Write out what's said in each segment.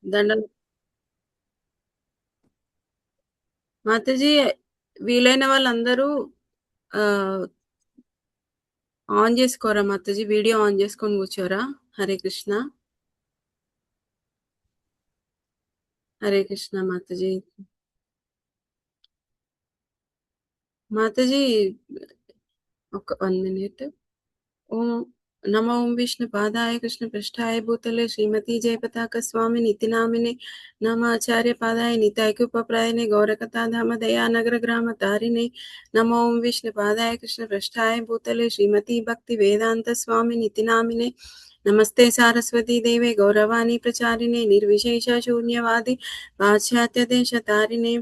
దండలు. మాతాజీ, వీలైన వాళ్ళందరూ ఆన్ చేసుకోరా మాతాజీ? వీడియో ఆన్ చేసుకొని కూర్చోరా? హరే కృష్ణ. హరే కృష్ణ మాతాజీ. మాతాజీ, ఒక 1 మినిట్. ఓం నమో ఓం విష్ణు పాదాయ కృష్ణ పృష్ఠాయ భూతలే శ్రీమతి జయపతాక స్వామి నితి నామినే నమాచార్య పాదాయ నితాయకుపప్రాయనే గౌరకథాధామ దయానగర గ్రామ తారిణే నమో ఓం విష్ణు పాదాయ కృష్ణ పృష్ఠాయ భూతలే శ్రీమతి భక్తి వేదాంత స్వామి నితి నామినే నమస్తే సారస్వతీ దేవే గౌరవాణి ప్రచారిణే నిర్విశేష శూన్యవాది పాశ్చాత్య దేశ తారిణే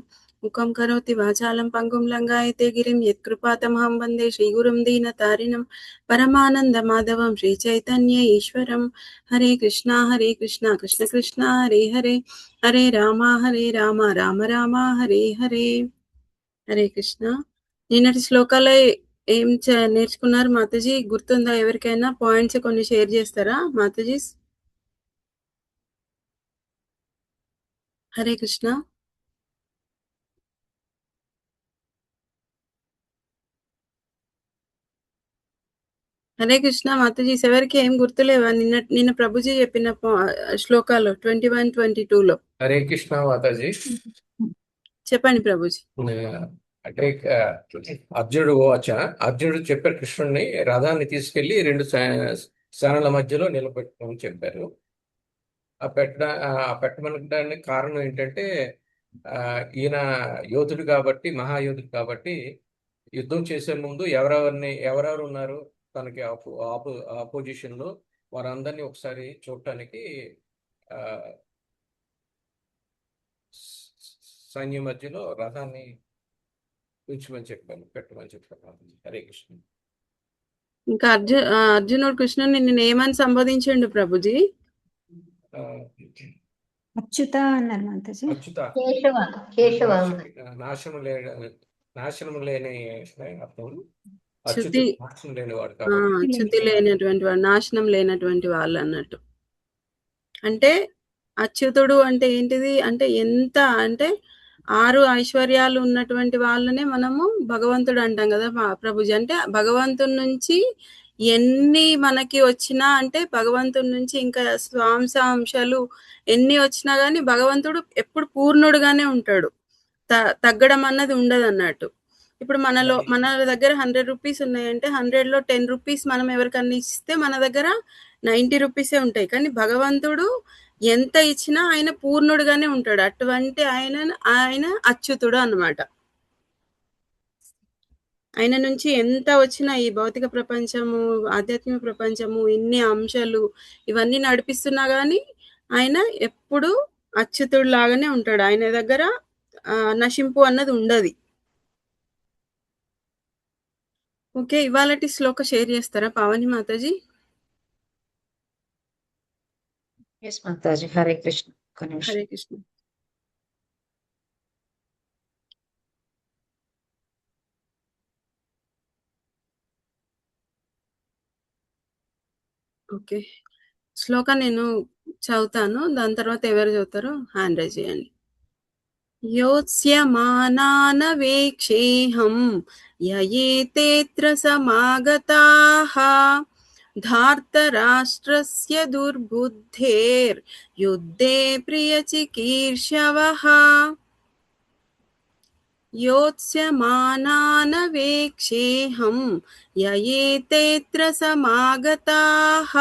ముఖం కరోతి వాచాలం పంగుం లంగాయతే గిరిం యత్కృపాతమహం వందే శ్రీగురుం దీనతారిణం పరమానంద మాధవం శ్రీ చైతన్య ఈశ్వరం. హరే కృష్ణ కృష్ణ కృష్ణ హరే హరే, హరే రామ రామ రామ హరే హరే. హరే కృష్ణ. నిన్నటి శ్లోకాలు ఏం నేర్చుకున్నారు మాతాజీ? గుర్తుందా ఎవరికైనా? పాయింట్స్ కొన్ని షేర్ చేస్తారా మాతాజీ? హరే కృష్ణ. హరే కృష్ణ మాతాజీ, ఎవరికి ఏం గుర్తులేవా నిన్న ప్రభుజీ చెప్పిన శ్లోకాలు 21, 22లో? హరే కృష్ణ మాతాజీ. చెప్పండి ప్రభుజీ. అంటే అర్జునుడు అర్జునుడు చెప్పారు కృష్ణుడిని, రథాన్ని తీసుకెళ్లి 2 సేనల మధ్యలో నిలబెట్టుకోమని చెప్పారు. పెట్టమనడానికి కారణం ఏంటంటే ఈయన యోధుడు కాబట్టి, మహాయోధుడు కాబట్టి యుద్ధం చేసే ముందు ఎవరెవరు ఉన్నారు తనకి ఆపోజిషన్ లో వారందరినీ ఒకసారి చూడటానికి సైన్యం మధ్యలో రథాన్ని పెట్టమని చెప్పాను. హరే కృష్ణ. ఇంకా అర్జునుడు కృష్ణుని నిన్ను ఏమని సంబోధించండు ప్రభుజీ? అచ్యుత అన్నారు మాతాజీ. అచ్యుత, నాశనం లేని అర్థం. చ్యుతి లేనటువంటి వాడు, నాశనం లేనటువంటి వాళ్ళు అన్నట్టు. అంటే అచ్యుతుడు అంటే ఏంటిది అంటే ఎంత అంటే 6 ఐశ్వర్యాలు ఉన్నటువంటి వాళ్ళనే మనము భగవంతుడు అంటాం కదా ప్రభుజీ. అంటే భగవంతుడి నుంచి ఎన్ని మనకి వచ్చినా, అంటే భగవంతుడి నుంచి ఇంకా స్వాంశాంశాలు ఎన్ని వచ్చినా కానీ భగవంతుడు ఎప్పుడు పూర్ణుడుగానే ఉంటాడు. తగ్గడం అన్నది ఉండదు అన్నట్టు. ఇప్పుడు మన దగ్గర 100 రూపీస్ ఉన్నాయంటే 100లో 10 రూపీస్ మనం ఎవరికన్నా ఇస్తే మన దగ్గర 90 రూపీసే ఉంటాయి. కానీ భగవంతుడు ఎంత ఇచ్చినా ఆయన పూర్ణుడుగానే ఉంటాడు. అటువంటి ఆయన అచ్యుతుడు అన్నమాట. ఆయన నుంచి ఎంత వచ్చినా ఈ భౌతిక ప్రపంచము, ఆధ్యాత్మిక ప్రపంచము, ఇన్ని అంశాలు ఇవన్నీ నడిపిస్తున్నా కానీ ఆయన ఎప్పుడు అచ్యుతుడు లాగానే ఉంటాడు. ఆయన దగ్గర నశింపు అన్నది ఉండదు. ఓకే, ఇవాళటి శ్లోక షేర్ చేస్తారా పావని మాతాజీ? ఎస్ మాతాజీ. హరే కృష్ణ. హరే కృష్ణ. ఓకే, శ్లోక నేను చదువుతాను, దాని తర్వాత ఎవరు చదువుతారో హ్యాండ్ రైజ్ చేయండి. యోత్స్యమానానవేక్షేహం యయేతేత్ర సమాగతాః ధార్తరాష్ట్రస్య దుర్బుద్ధేర్ యుద్ధే ప్రియచికీర్షవః. యోత్స్యమానానవేక్షేహం యయేతేత్ర సమాగతాః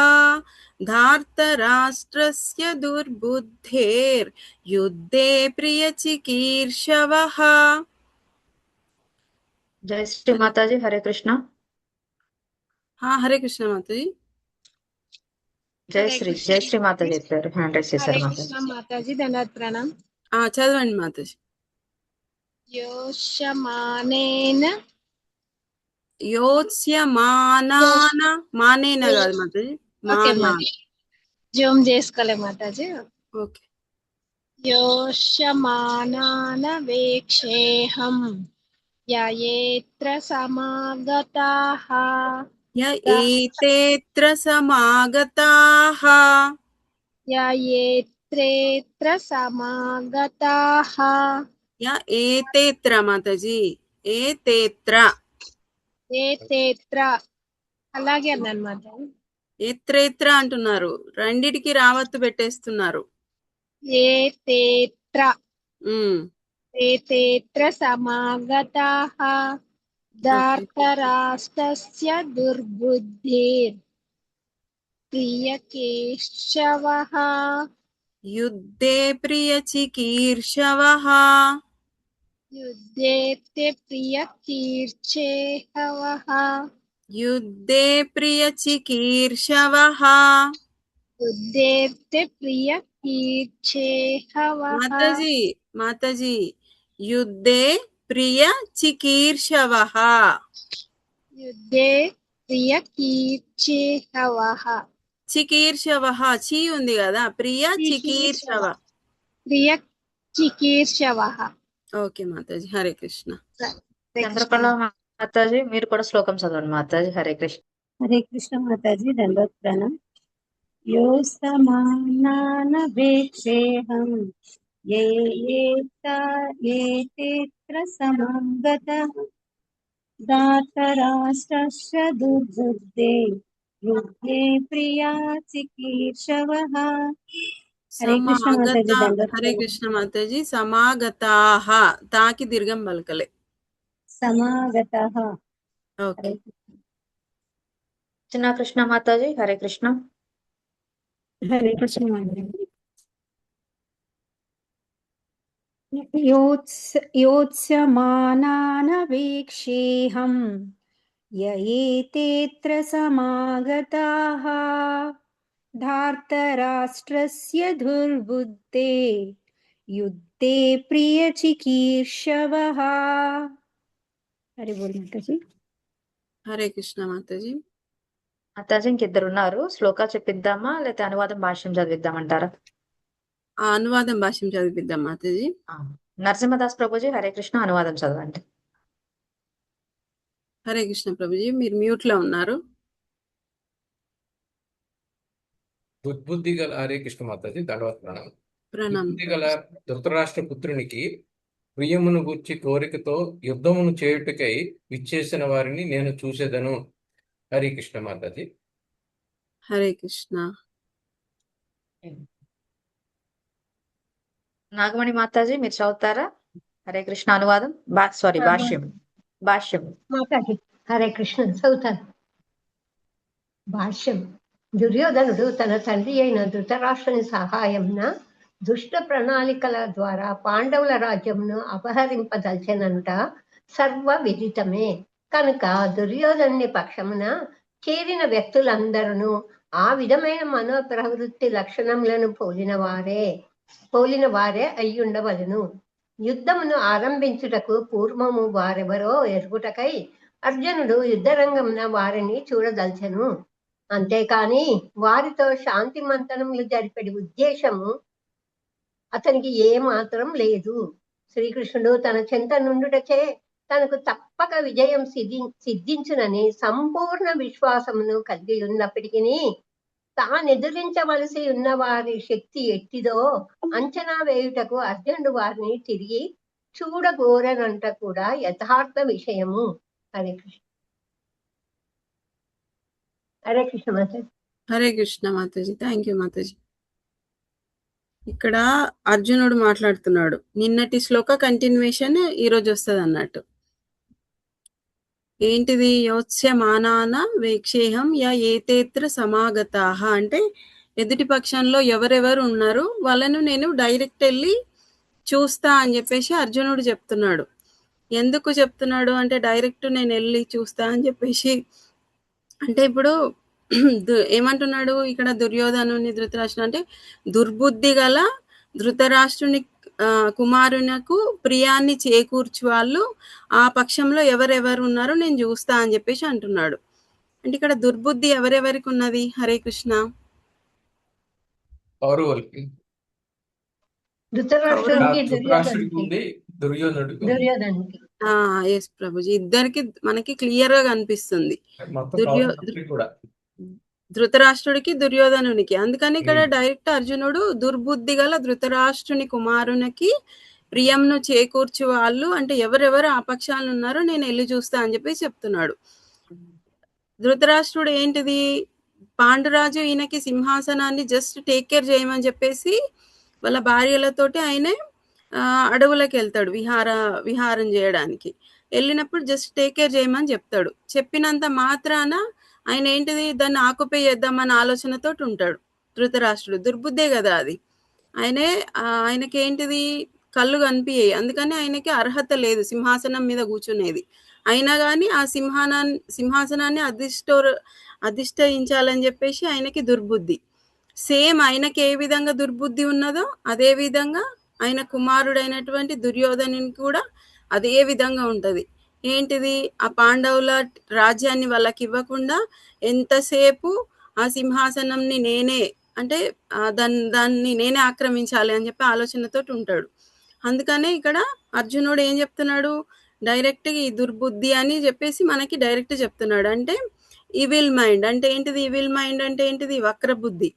ధార్తరాష్ట్రస్య దుర్బుద్ధేర్ యుద్ధే ప్రియచికీర్షవః. జై శ్రీ మాతాజీ. హరే కృష్ణ. హరే కృష్ణ మాతాజీ. జై శ్రీ మాతాజీ చెప్పారు. హ్యాండ్ రైస్ చేశారు మాతాజీ. ధన్యవాద ప్రణాం. చదవండి మాతాజీ. మానేన కాదు మాతాజీ, జూమ్ చేసుకోలే మాతాజీ. ఓకే. యోష్యమానానవేక్షేహం యయేత్ర సమాగతాః యయేతేత్ర సమాగతాః ఏత్రేత్ర సమాగతాః యా ఏతేత్ర మాతాజీ, ఏతేత్ర. ఏతేత్ర అలాగే అన్నమాట. ఏత్రేత్ర అంటున్నారు, రెండిటికి రావత్తు పెట్టేస్తున్నారు. ఏతేత్ర ఉమ్, ఏతేత్ర సమాగతాః ధార్తరాష్ట్రస్య దుర్బుద్ధిర్ ప్రియకేశవః యుద్ధే ప్రియ చికీర్షవః. యుద్ధేత్తే ప్రియకీర్చేహవః యుద్ధే ప్రియ చికీర్షవః. యుద్ధేత్తే ప్రియకీర్చేహవః మాతాజీ, మాతాజీ, యుద్ధే ప్రియ చికీర్షవః. యుద్ధే ప్రియకీర్చేహవః చికీర్షవః, చీ ఉంది కదా, ప్రియ చికీర్షవ. ప్రియచికీర్షవః. ఓకే మాతాజీ, హరే కృష్ణ. చంద్రకళ మాతాజీ మీరు కూడా శ్లోకం చదవండి మాతాజీ. హరే కృష్ణ. హరే కృష్ణ మాతాజీ, దండోత్ ప్రణామ్. యో సమానానవేక్షేహం ఏతేత్ర సమాగతః దాతరాష్ట్రస్య దుర్బుద్ధే యుద్ధే ప్రియా చికీర్షవః. హరే కృష్ణ మాతాజీ, సమాగత, దండోత్ హరే ప్రణామ్. కృష్ణ మాతాజీ. సమాగతాః, తాకి దీర్ఘం పలకలే. సమాగతః. ఓకే. హరే చిన్న కృష్ణ మాతాజీ. హరే కృష్ణ. హరే కృష్ణ మాతాజీ. योत्स्यमानानवेक्षेऽहं य एतेऽत्र समागताः धार्तराष्ट्रस्य दुर्बुद्धे युद्धे प्रियचिकीर्षवः. हरे बोल माताजी. హరే కృష్ణ మాతాజీ. మాతాజీ ఇంకిద్దరు ఉన్నారు, శ్లోకా చెప్పిద్దామా లేకపోతే అనువాదం భాష్యం చదివిద్దామంటారా? ఆ అనువాదం భాష్యం చదివిద్దాం మాతాజీ. నరసింహదాస్ ప్రభుజీ హరే కృష్ణ అనువాదం చదవండి. హరే కృష్ణ ప్రభుజీ, మీరు మ్యూట్ లో ఉన్నారు. దుర్బుద్ధి గల హరే కృష్ణ మాతాజీ. దండవత్ ప్రణామం. ప్రణామం. బుద్ధి గల ధృతరాష్ట్ర పుత్రునికి ప్రియమును గూర్చి కోరికతో యుద్ధమును చేయుటకై విచ్చేసిన వారిని నేను చూసేదను. హరే కృష్ణ మాతాజీ. హరే కృష్ణ. నాగమణి మాతాజీ మీరు చదువుతారా? హరే కృష్ణ అనువాదం భాష్యం. మాతాజీ హరే కృష్ణ చదువుతాను. భాష్యం. దుర్యోధనుడు తన తండ్రి అయిన ధృతరాష్ట్రుని సహాయంన దుష్ట ప్రణాళికల ద్వారా పాండవుల రాజ్యమును అపహరింపదల్చెనంట సర్వ విదితమే. కనుక దుర్యోధనుని పక్షమున చేరిన వ్యక్తులందరూ ఆ విధమైన మనోప్రవృత్తి లక్షణములను పోలిన వారే అయ్యుండవలను. యుద్ధమును ఆరంభించుటకు పూర్వము వారెవరో ఎరుగుటకై అర్జునుడు యుద్ధరంగమున వారిని చూడదల్చెను. అంతేకాని వారితో శాంతి మంతనములు జరిపే ఉద్దేశము అతనికి ఏ మాత్రం లేదు. శ్రీకృష్ణుడు తన చెంత నుండుటచే తనకు తప్పక విజయం సిద్ధించునని సంపూర్ణ విశ్వాసమును కలిగి ఉన్నప్పటికీ తానెదిరించవలసి ఉన్న వారి శక్తి ఎట్టిదో అంచనా వేయుటకు అర్జునుడు వారిని తిరిగి చూడగోరనంట కూడా యథార్థ విషయము. హరే కృష్ణ. హరే కృష్ణ మాతాజీ. హరే కృష్ణ మాతాజీ. థ్యాంక్ యూ మాతాజీ. ఇక్కడ అర్జునుడు మాట్లాడుతున్నాడు. నిన్నటి శ్లోక కంటిన్యూషన్ ఈరోజు వస్తుంది అన్నట్టు. ఏంటిది? యోత్స్యమానాన వేక్షేహం యా ఏతేత్ర సమాగతాః అంటే ఎదుటి పక్షంలో ఎవరెవరు ఉన్నారు వాళ్ళను నేను డైరెక్ట్ వెళ్ళి చూస్తా అని చెప్పేసి అర్జునుడు చెప్తున్నాడు. ఎందుకు చెప్తున్నాడు అంటే డైరెక్ట్ నేను వెళ్ళి చూస్తా అని చెప్పేసి అంటే ఇప్పుడు ఏమంటున్నాడు ఇక్కడ దుర్యోధనుని ధృతరాష్ట్రుని అంటే దుర్బుద్ధి గల ధృతరాష్ట్రుని కుమారునకు ప్రియాన్ని చేకూర్చు వాళ్ళు ఆ పక్షంలో ఎవరెవరు ఉన్నారో నేను చూస్తా అని చెప్పేసి అంటున్నాడు. అంటే ఇక్కడ దుర్బుద్ధి ఎవరెవరికి ఉన్నది? హరే కృష్ణ. కౌరవులకి, ధృతరాష్ట్రుడికి ఉంది, దుర్యోధనుడికి. ఎస్ ప్రభుజీ, ఇద్దరికి మనకి క్లియర్ గా కనిపిస్తుంది. ధృతరాష్ట్రుడికి దుర్యోధనునికి. అందుకని ఇక్కడ ఉమ్, డైరెక్ట్ అర్జునుడు దుర్బుద్ధి గల ధృతరాష్ట్రుని కుమారునికి ప్రియంను చేకూర్చు వాళ్ళు అంటే ఎవరెవరు ఆ పక్షాలు ఉన్నారో నేను వెళ్ళి చూస్తా అని చెప్పి చెప్తున్నాడు. ధృతరాష్ట్రుడు ఏంటిది, పాండురాజు ఈయనకి సింహాసనాన్ని జస్ట్ టేక్ కేర్ చేయమని చెప్పేసి వాళ్ళ భార్యలతోటి ఆయనే అడవులకు వెళ్తాడు విహారం చేయడానికి. వెళ్ళినప్పుడు జస్ట్ టేక్ కేర్ చేయమని చెప్తాడు. చెప్పినంత మాత్రాన ఆయన ఏంటిది దాన్ని ఆక్యుపై చేద్దామన్న ఆలోచనతో ఉంటాడు ధృతరాష్ట్రుడు. దుర్బుద్ధే కదా అది. ఆయనకి ఏంటిది కళ్ళు కనిపించాయి, అందుకని ఆయనకి అర్హత లేదు సింహాసనం మీద కూర్చునేది. అయినా కానీ ఆ సింహాసనాన్ని అధిష్ఠించాలని చెప్పేసి ఆయనకి దుర్బుద్ధి. సేమ్ ఆయనకి ఏ విధంగా దుర్బుద్ధి ఉన్నదో అదే విధంగా ఆయన కుమారుడైనటువంటి దుర్యోధనునికి కూడా అదే విధంగా ఉంటుంది. ఏంటిది, ఆ పాండవుల రాజ్యాన్ని వాళ్ళకి ఇవ్వకుండా ఎంతసేపు ఆ సింహాసనంని నేనే అంటే దాన్ని నేనే ఆక్రమించాలి అని చెప్పి ఆలోచనతో ఉంటాడు. అందుకనే ఇక్కడ అర్జునుడు ఏం చెప్తున్నాడు, డైరెక్ట్ ఈ దుర్బుద్ధి అని చెప్పేసి మనకి డైరెక్ట్ చెప్తున్నాడు. అంటే ఈవిల్ మైండ్ అంటే ఏంటిది, ఈవిల్ మైండ్ అంటే ఏంటిది, వక్రబుద్ధి.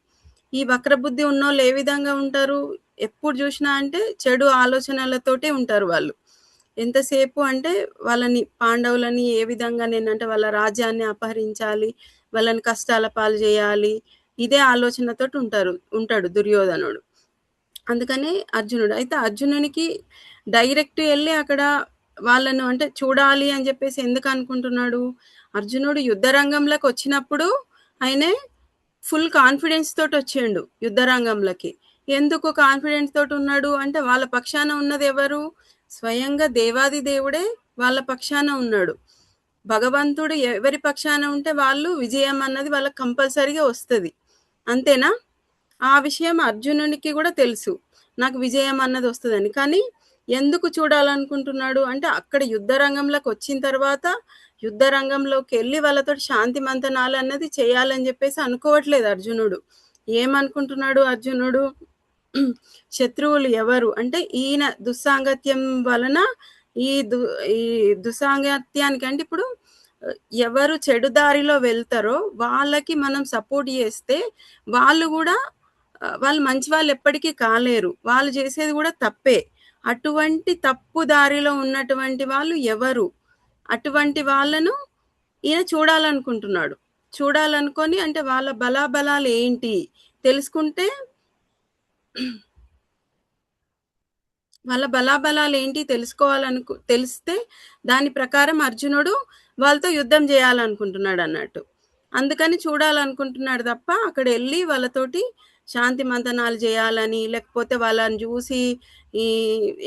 ఈ వక్రబుద్ధి ఉన్నోళ్ళు ఏ విధంగా ఉంటారు, ఎప్పుడు చూసినా అంటే చెడు ఆలోచనలతోటే ఉంటారు వాళ్ళు. ఎంతసేపు అంటే వాళ్ళని పాండవులని ఏ విధంగా నేనంటే వాళ్ళ రాజ్యాన్ని అపహరించాలి, వాళ్ళని కష్టాల పాలు చేయాలి, ఇదే ఆలోచనతో ఉంటాడు దుర్యోధనుడు. అందుకనే అర్జునుడు అయితే అర్జునునికి డైరెక్ట్ వెళ్ళి అక్కడ వాళ్ళను అంటే చూడాలి అని చెప్పేసి ఎందుకు అనుకుంటున్నాడు, అర్జునుడు యుద్ధ రంగంలోకి వచ్చినప్పుడు ఆయనే ఫుల్ కాన్ఫిడెన్స్ తోటి వచ్చిండు యుద్ధ రంగంలోకి. ఎందుకు కాన్ఫిడెన్స్ తోటి ఉన్నాడు అంటే వాళ్ళ పక్షాన ఉన్నది ఎవరు, స్వయంగా దేవాది దేవుడే వాళ్ళ పక్షాన ఉన్నాడు. భగవంతుడు ఎవరి పక్షాన ఉంటే వాళ్ళు విజయం అన్నది వాళ్ళకి కంపల్సరీగా వస్తుంది. అంతేనా, ఆ విషయం అర్జునునికి కూడా తెలుసు నాకు విజయం అన్నది వస్తుందని. కానీ ఎందుకు చూడాలనుకుంటున్నాడు అంటే అక్కడ యుద్ధ రంగంలోకి వచ్చిన తర్వాత యుద్ధ రంగంలోకి వెళ్ళి వాళ్ళతో శాంతి మంతనాలు అన్నది చేయాలని చెప్పేసి అనుకోవట్లేదు అర్జునుడు. ఏమనుకుంటున్నాడు అర్జునుడు, శత్రువులు ఎవరు అంటే ఈయన దుస్సాంగత్యం వలన ఈ దుస్సాంగత్యానికి అంటే ఇప్పుడు ఎవరు చెడు దారిలో వెళ్తారో వాళ్ళకి మనం సపోర్ట్ చేస్తే వాళ్ళు కూడా వాళ్ళు మంచి వాళ్ళు ఎప్పటికీ కాలేరు, వాళ్ళు చేసేది కూడా తప్పే. అటువంటి తప్పు దారిలో ఉన్నటువంటి వాళ్ళు ఎవరు, అటువంటి వాళ్ళను ఈయన చూడాలనుకుంటున్నాడు. చూడాలనుకొని అంటే వాళ్ళ బలాబలాలు ఏంటి తెలుసుకుంటే వాళ్ళ బలాబలాలు ఏంటి తెలిస్తే దాని ప్రకారం అర్జునుడు వాళ్ళతో యుద్ధం చేయాలనుకుంటున్నాడు అన్నట్టు. అందుకని చూడాలనుకుంటున్నాడు తప్ప అక్కడ వెళ్ళి వాళ్ళతోటి శాంతి మంతనాలు చేయాలని లేకపోతే వాళ్ళని చూసి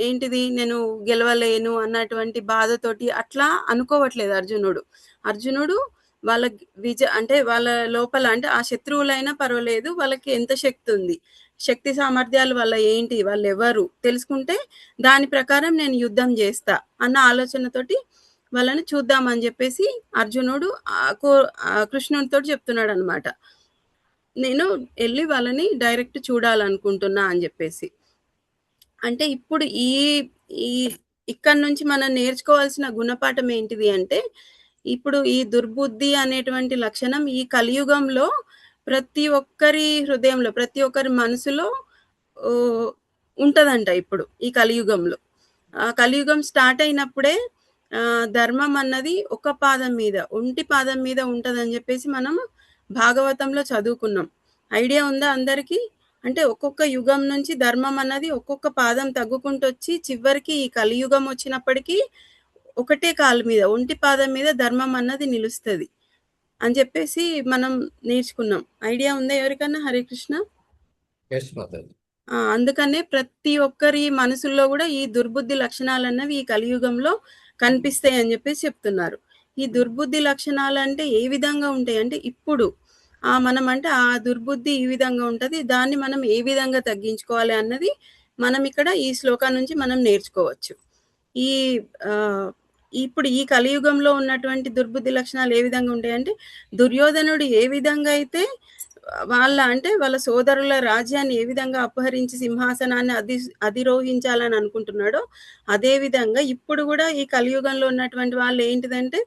ఏంటిది నేను గెలవలేను అన్నటువంటి బాధతోటి అట్లా అనుకోవట్లేదు అర్జునుడు వాళ్ళ అంటే వాళ్ళ లోపల అంటే ఆ శత్రువులైనా పర్వాలేదు, వాళ్ళకి ఎంత శక్తి ఉంది, శక్తి సామర్థ్యాలు వాళ్ళ ఏంటి, వాళ్ళు ఎవరు తెలుసుకుంటే దాని ప్రకారం నేను యుద్ధం చేస్తా అన్న ఆలోచనతోటి వాళ్ళని చూద్దామని చెప్పేసి అర్జునుడు కృష్ణునితో చెప్తున్నాడు అనమాట. నేను వెళ్ళి వాళ్ళని డైరెక్ట్ చూడాలనుకుంటున్నా అని చెప్పేసి. అంటే ఇప్పుడు ఇక్కడ నుంచి మనం నేర్చుకోవాల్సిన గుణపాఠం ఏంటిది అంటే, ఇప్పుడు ఈ దుర్బుద్ధి అనేటువంటి లక్షణం ఈ కలియుగంలో ప్రతి ఒక్కరి హృదయంలో ప్రతి ఒక్కరి మనసులో ఉంటదంట. ఇప్పుడు ఈ కలియుగంలో కలియుగం స్టార్ట్ అయినప్పుడే ధర్మం అన్నది ఒక పాదం మీద ఒంటి పాదం మీద ఉంటదని చెప్పేసి మనం భాగవతంలో చదువుకున్నాం. ఐడియా ఉందా అందరికీ? అంటే ఒక్కొక్క యుగం నుంచి ధర్మం అన్నది ఒక్కొక్క పాదం తగ్గుకుంటూ వచ్చి చివరికి ఈ కలియుగం వచ్చినప్పటికీ ఒకటే కాలు మీద ఒంటి పాదం మీద ధర్మం అన్నది నిలుస్తుంది అని చెప్పేసి మనం నేర్చుకున్నాం. ఐడియా ఉందా ఎవరికన్నా? హరే కృష్ణ. అందుకనే ప్రతి ఒక్కరి మనసుల్లో కూడా ఈ దుర్బుద్ధి లక్షణాలు అన్నవి ఈ కలియుగంలో కనిపిస్తాయి అని చెప్పేసి చెప్తున్నారు. ఈ దుర్బుద్ధి లక్షణాలు అంటే ఏ విధంగా ఉంటాయి అంటే ఇప్పుడు మనం అంటే ఆ దుర్బుద్ధి ఈ విధంగా ఉంటది, దాన్ని మనం ఏ విధంగా తగ్గించుకోవాలి అన్నది మనం ఇక్కడ ఈ శ్లోకం నుంచి మనం నేర్చుకోవచ్చు. ఇప్పుడు ఈ కలియుగంలో ఉన్నటువంటి దుర్బుద్ధి లక్షణాలు ఏ విధంగా ఉంటాయంటే, దుర్యోధనుడు ఏ విధంగా అయితే వాళ్ళ సోదరుల రాజ్యాన్ని ఏ విధంగా అపహరించి సింహాసనాన్ని అధిరోహించాలని అనుకుంటున్నాడో అదే విధంగా ఇప్పుడు కూడా ఈ కలియుగంలో ఉన్నటువంటి వాళ్ళు ఏంటిదంటే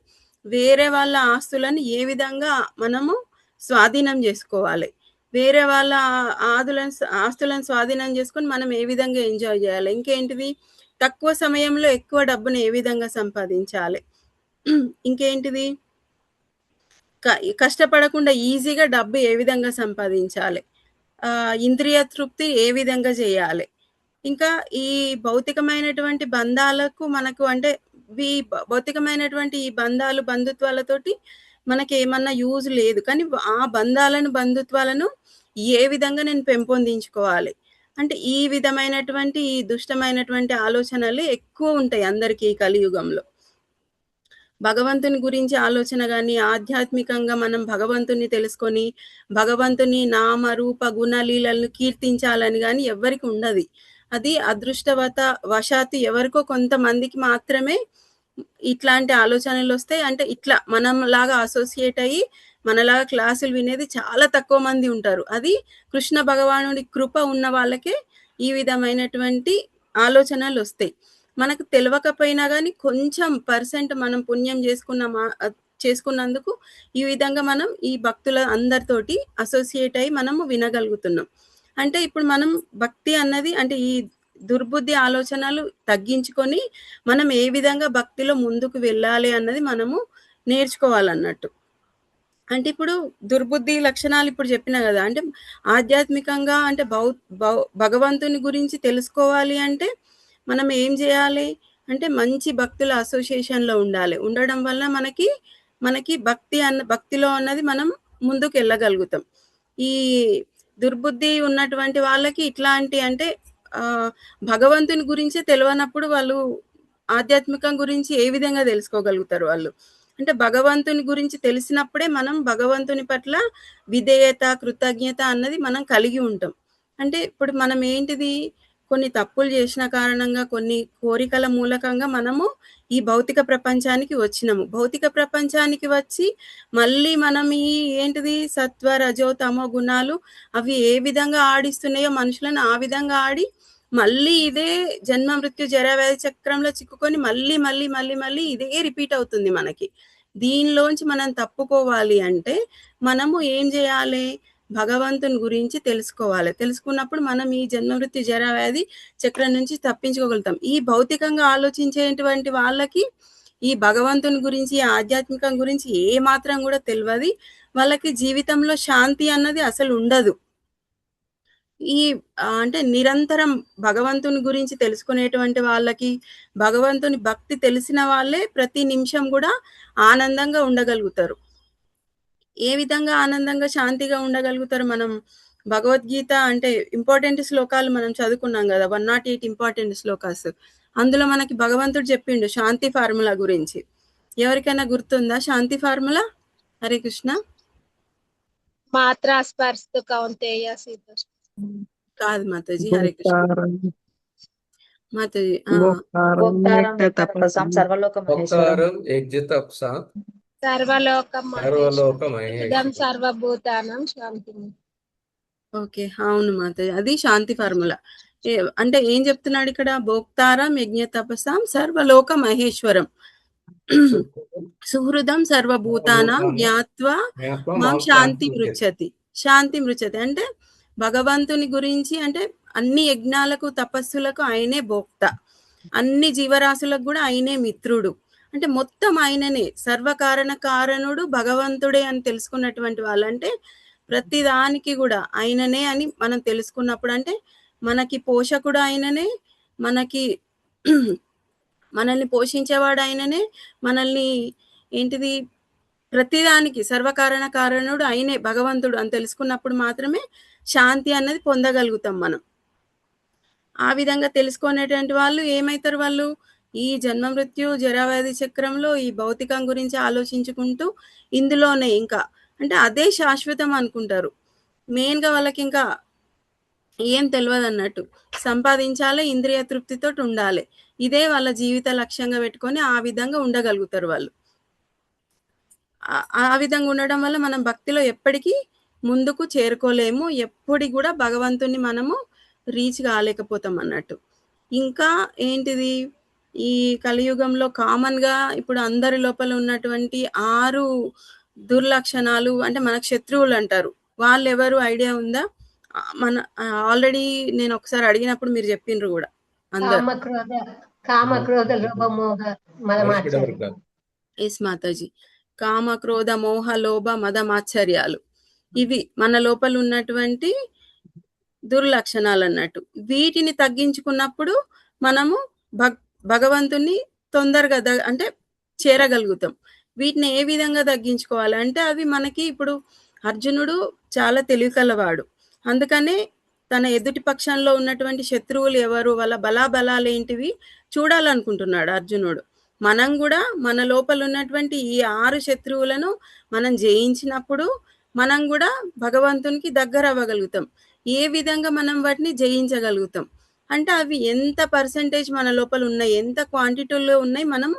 వేరే వాళ్ళ ఆస్తులను ఏ విధంగా మనము స్వాధీనం చేసుకోవాలి. వేరే వాళ్ళ ఆస్తులను స్వాధీనం చేసుకొని మనం ఏ విధంగా ఎంజాయ్ చేయాలి. ఇంకేంటిది, తక్కువ సమయంలో ఎక్కువ డబ్బును ఏ విధంగా సంపాదించాలి. ఇంకేంటిది, కష్టపడకుండా ఈజీగా డబ్బు ఏ విధంగా సంపాదించాలి. ఇంద్రియ తృప్తి ఏ విధంగా చేయాలి. ఇంకా ఈ భౌతికమైనటువంటి బంధాలకు మనకు అంటే భౌతికమైనటువంటి ఈ బంధాలు బంధుత్వాలతోటి మనకి ఏమన్నా యూజ్ లేదు. కానీ ఆ బంధుత్వాలను ఏ విధంగా నేను పెంపొందించుకోవాలి అంటే ఈ విధమైనటువంటి ఈ దుష్టమైనటువంటి ఆలోచనలు ఎక్కువ ఉంటాయి అందరికీ ఈ కలియుగంలో. భగవంతుని గురించి ఆలోచన కానీ ఆధ్యాత్మికంగా మనం భగవంతుని తెలుసుకొని భగవంతుని నామ రూప గుణలీలను కీర్తించాలని కానీ ఎవరికి ఉండదు. అది వశాత్తు ఎవరికో కొంతమందికి మాత్రమే ఇట్లాంటి ఆలోచనలు వస్తాయి. అంటే ఇట్లా మనం లాగా అసోసియేట్ అయ్యి మనలాగా క్లాసులు వినేది చాలా తక్కువ మంది ఉంటారు. అది కృష్ణ భగవానుడి కృప ఉన్న వాళ్ళకే ఈ విధమైనటువంటి ఆలోచనలు వస్తాయి. మనకు తెలియకపోయినా కానీ కొంచెం % మనం పుణ్యం చేసుకున్నందుకు ఈ విధంగా మనం ఈ భక్తుల అందరితోటి అసోసియేట్ అయ్యి మనము వినగలుగుతున్నాం. అంటే ఇప్పుడు మనం భక్తి అన్నది అంటే ఈ దుర్బుద్ధి ఆలోచనలు తగ్గించుకొని మనం ఏ విధంగా భక్తిలో ముందుకు వెళ్ళాలి అన్నది మనము నేర్చుకోవాలన్నట్టు. అంటే ఇప్పుడు దుర్బుద్ధి లక్షణాలు ఇప్పుడు చెప్పినా కదా, అంటే ఆధ్యాత్మికంగా అంటే భగవంతుని గురించి తెలుసుకోవాలి అంటే మనం ఏం చేయాలి అంటే మంచి భక్తుల అసోసియేషన్లో ఉండాలి. ఉండడం వల్ల మనకి భక్తిలో అన్నది మనం ముందుకు వెళ్ళగలుగుతాం. ఈ దుర్బుద్ధి ఉన్నటువంటి వాళ్ళకి ఇట్లాంటి అంటే భగవంతుని గురించి తెలియనప్పుడు వాళ్ళు ఆధ్యాత్మికం గురించి ఏ విధంగా తెలుసుకోగలుగుతారు వాళ్ళు. అంటే భగవంతుని గురించి తెలిసినప్పుడే మనం భగవంతుని పట్ల విధేయత కృతజ్ఞత అన్నది మనం కలిగి ఉంటాం. అంటే ఇప్పుడు మనం ఏంటిది కొన్ని తప్పులు చేసిన కారణంగా కొన్ని కోరికల మూలకంగా మనము ఈ భౌతిక ప్రపంచానికి వచ్చినాము. భౌతిక ప్రపంచానికి వచ్చి మళ్ళీ మనం ఈ ఏంటిది సత్వ రజో తమో గుణాలు అవి ఏ విధంగా ఆడిస్తున్నాయో మనుషులను ఆ విధంగా ఆడి మళ్ళీ ఇదే జన్మ మృత్యు జరా వ్యాధి చక్రంలో చిక్కుకొని మళ్ళీ ఇదే రిపీట్ అవుతుంది మనకి. దీనిలోంచి మనం తప్పుకోవాలి అంటే మనము ఏం చేయాలి, భగవంతుని గురించి తెలుసుకోవాలి. తెలుసుకున్నప్పుడు మనం ఈ జన్మ మృత్యు జరా వ్యాధి చక్రం నుంచి తప్పించుకోగలుగుతాం. ఈ భౌతికంగా ఆలోచించేటువంటి వాళ్ళకి ఈ భగవంతుని గురించి ఆధ్యాత్మికం గురించి ఏ మాత్రం కూడా తెలియదు. వాళ్ళకి జీవితంలో శాంతి అన్నది అసలు ఉండదు. ఈ అంటే నిరంతరం భగవంతుని గురించి తెలుసుకునేటువంటి వాళ్ళకి భగవంతుని భక్తి తెలిసిన వాళ్ళే ప్రతి నిమిషం కూడా ఆనందంగా ఉండగలుగుతారు. ఏ విధంగా ఆనందంగా శాంతిగా ఉండగలుగుతారు? మనం భగవద్గీత అంటే ఇంపార్టెంట్ శ్లోకాలు మనం చదువుకున్నాం కదా, 108 ఇంపార్టెంట్ శ్లోకాస్. అందులో మనకి భగవంతుడు చెప్పిండు శాంతి ఫార్ములా గురించి. ఎవరికైనా గుర్తుందా శాంతి ఫార్ములా? హరే కృష్ణ. మాత్రా స్పర్శతు కౌంతేయ శీతోష్ణ. కాదు మాతాజీ, హరే కృష్ణ మాతాజీ. సర్వలోక సర్వలోకం సర్వభూతానం శాంతి. ఓకే, అవును మాతాజీ, అది శాంతి ఫార్ములా. అంటే ఏం చెప్తున్నాడు ఇక్కడ? భోక్తారం యజ్ఞ తపసాం సర్వలోక మహేశ్వరం సుహృదం సర్వభూతానం జ్ఞాత్వా మాం శాంతి మృచ్చతి. శాంతి మృచ్చతి అంటే భగవంతుని గురించి అంటే అన్ని యజ్ఞాలకు తపస్సులకు ఆయనే భోక్త, అన్ని జీవరాశులకు కూడా ఆయనే మిత్రుడు. అంటే మొత్తం ఆయననే సర్వకారణ కారణుడు భగవంతుడే అని తెలుసుకున్నటువంటి వాళ్ళంటే ప్రతి దానికి కూడా ఆయననే అని మనం తెలుసుకున్నప్పుడు అంటే మనకి పోషకుడు ఆయననే, మనల్ని పోషించేవాడు ఆయననే, మనల్ని ఏంటిది ప్రతిదానికి సర్వకారణ కారణుడు ఆయనే భగవంతుడు అని తెలుసుకున్నప్పుడు మాత్రమే శాంతి అన్నది పొందగలుగుతాం మనం. ఆ విధంగా తెలుసుకునేటువంటి వాళ్ళు ఏమవుతారు? వాళ్ళు ఈ జన్మ మృత్యు జరావ్యాధి చక్రంలో ఈ భౌతికం గురించి ఆలోచించుకుంటూ ఇందులోనే ఇంకా అంటే అదే శాశ్వతం అనుకుంటారు. మెయిన్గా వాళ్ళకి ఇంకా ఏం తెలియదు అన్నట్టు, సంపాదించాలి, ఇంద్రియ తృప్తితో ఉండాలి, ఇదే వాళ్ళ జీవిత లక్ష్యంగా పెట్టుకొని ఆ విధంగా ఉండగలుగుతారు వాళ్ళు. ఆ విధంగా ఉండడం వల్ల మనం భక్తిలో ఎప్పటికీ ముందుకు చేరుకోలేము, ఎప్పటికి కూడా భగవంతుని మనము రీచ్ కాలేకపోతాం అన్నట్టు. ఇంకా ఏంటిది, ఈ కలియుగంలో కామన్గా ఇప్పుడు అందరి లోపల ఉన్నటువంటి 6 దుర్లక్షణాలు అంటే మనకు శత్రువులు అంటారు. వాళ్ళెవరు ఐడియా ఉందా? మన ఆల్రెడీ నేను ఒకసారి అడిగినప్పుడు మీరు చెప్పిండ్రు కూడా అందరు. కామక్రోధ లోభ మోహ మదమాత్సర్యం. ఎస్ మాతాజీ. కామ క్రోధ మోహ లోభ మద మాత్సర్యాలు ఇవి మన లోపల ఉన్నటువంటి దుర్లక్షణాలు అన్నట్టు. వీటిని తగ్గించుకున్నప్పుడు మనము భగవంతుని తొందరగా అంటే చేరగలుగుతాం. వీటిని ఏ విధంగా తగ్గించుకోవాలి అంటే అవి మనకి ఇప్పుడు అర్జునుడు చాలా తెలివి కలవాడు. అందుకనే తన ఎదుటి పక్షంలో ఉన్నటువంటి శత్రువులు ఎవరు, వాళ్ళ బలాబలాలు ఏంటివి చూడాలనుకుంటున్నాడు అర్జునుడు. మనం కూడా మన లోపల ఉన్నటువంటి ఈ 6 శత్రువులను మనం జయించినప్పుడు మనం కూడా భగవంతునికి దగ్గర అవ్వగలుగుతాం. ఏ విధంగా మనం వాటిని జయించగలుగుతాం అంటే అవి ఎంత పర్సెంటేజ్ మన లోపల ఉన్నాయి, ఎంత క్వాంటిటీలో ఉన్నాయి మనం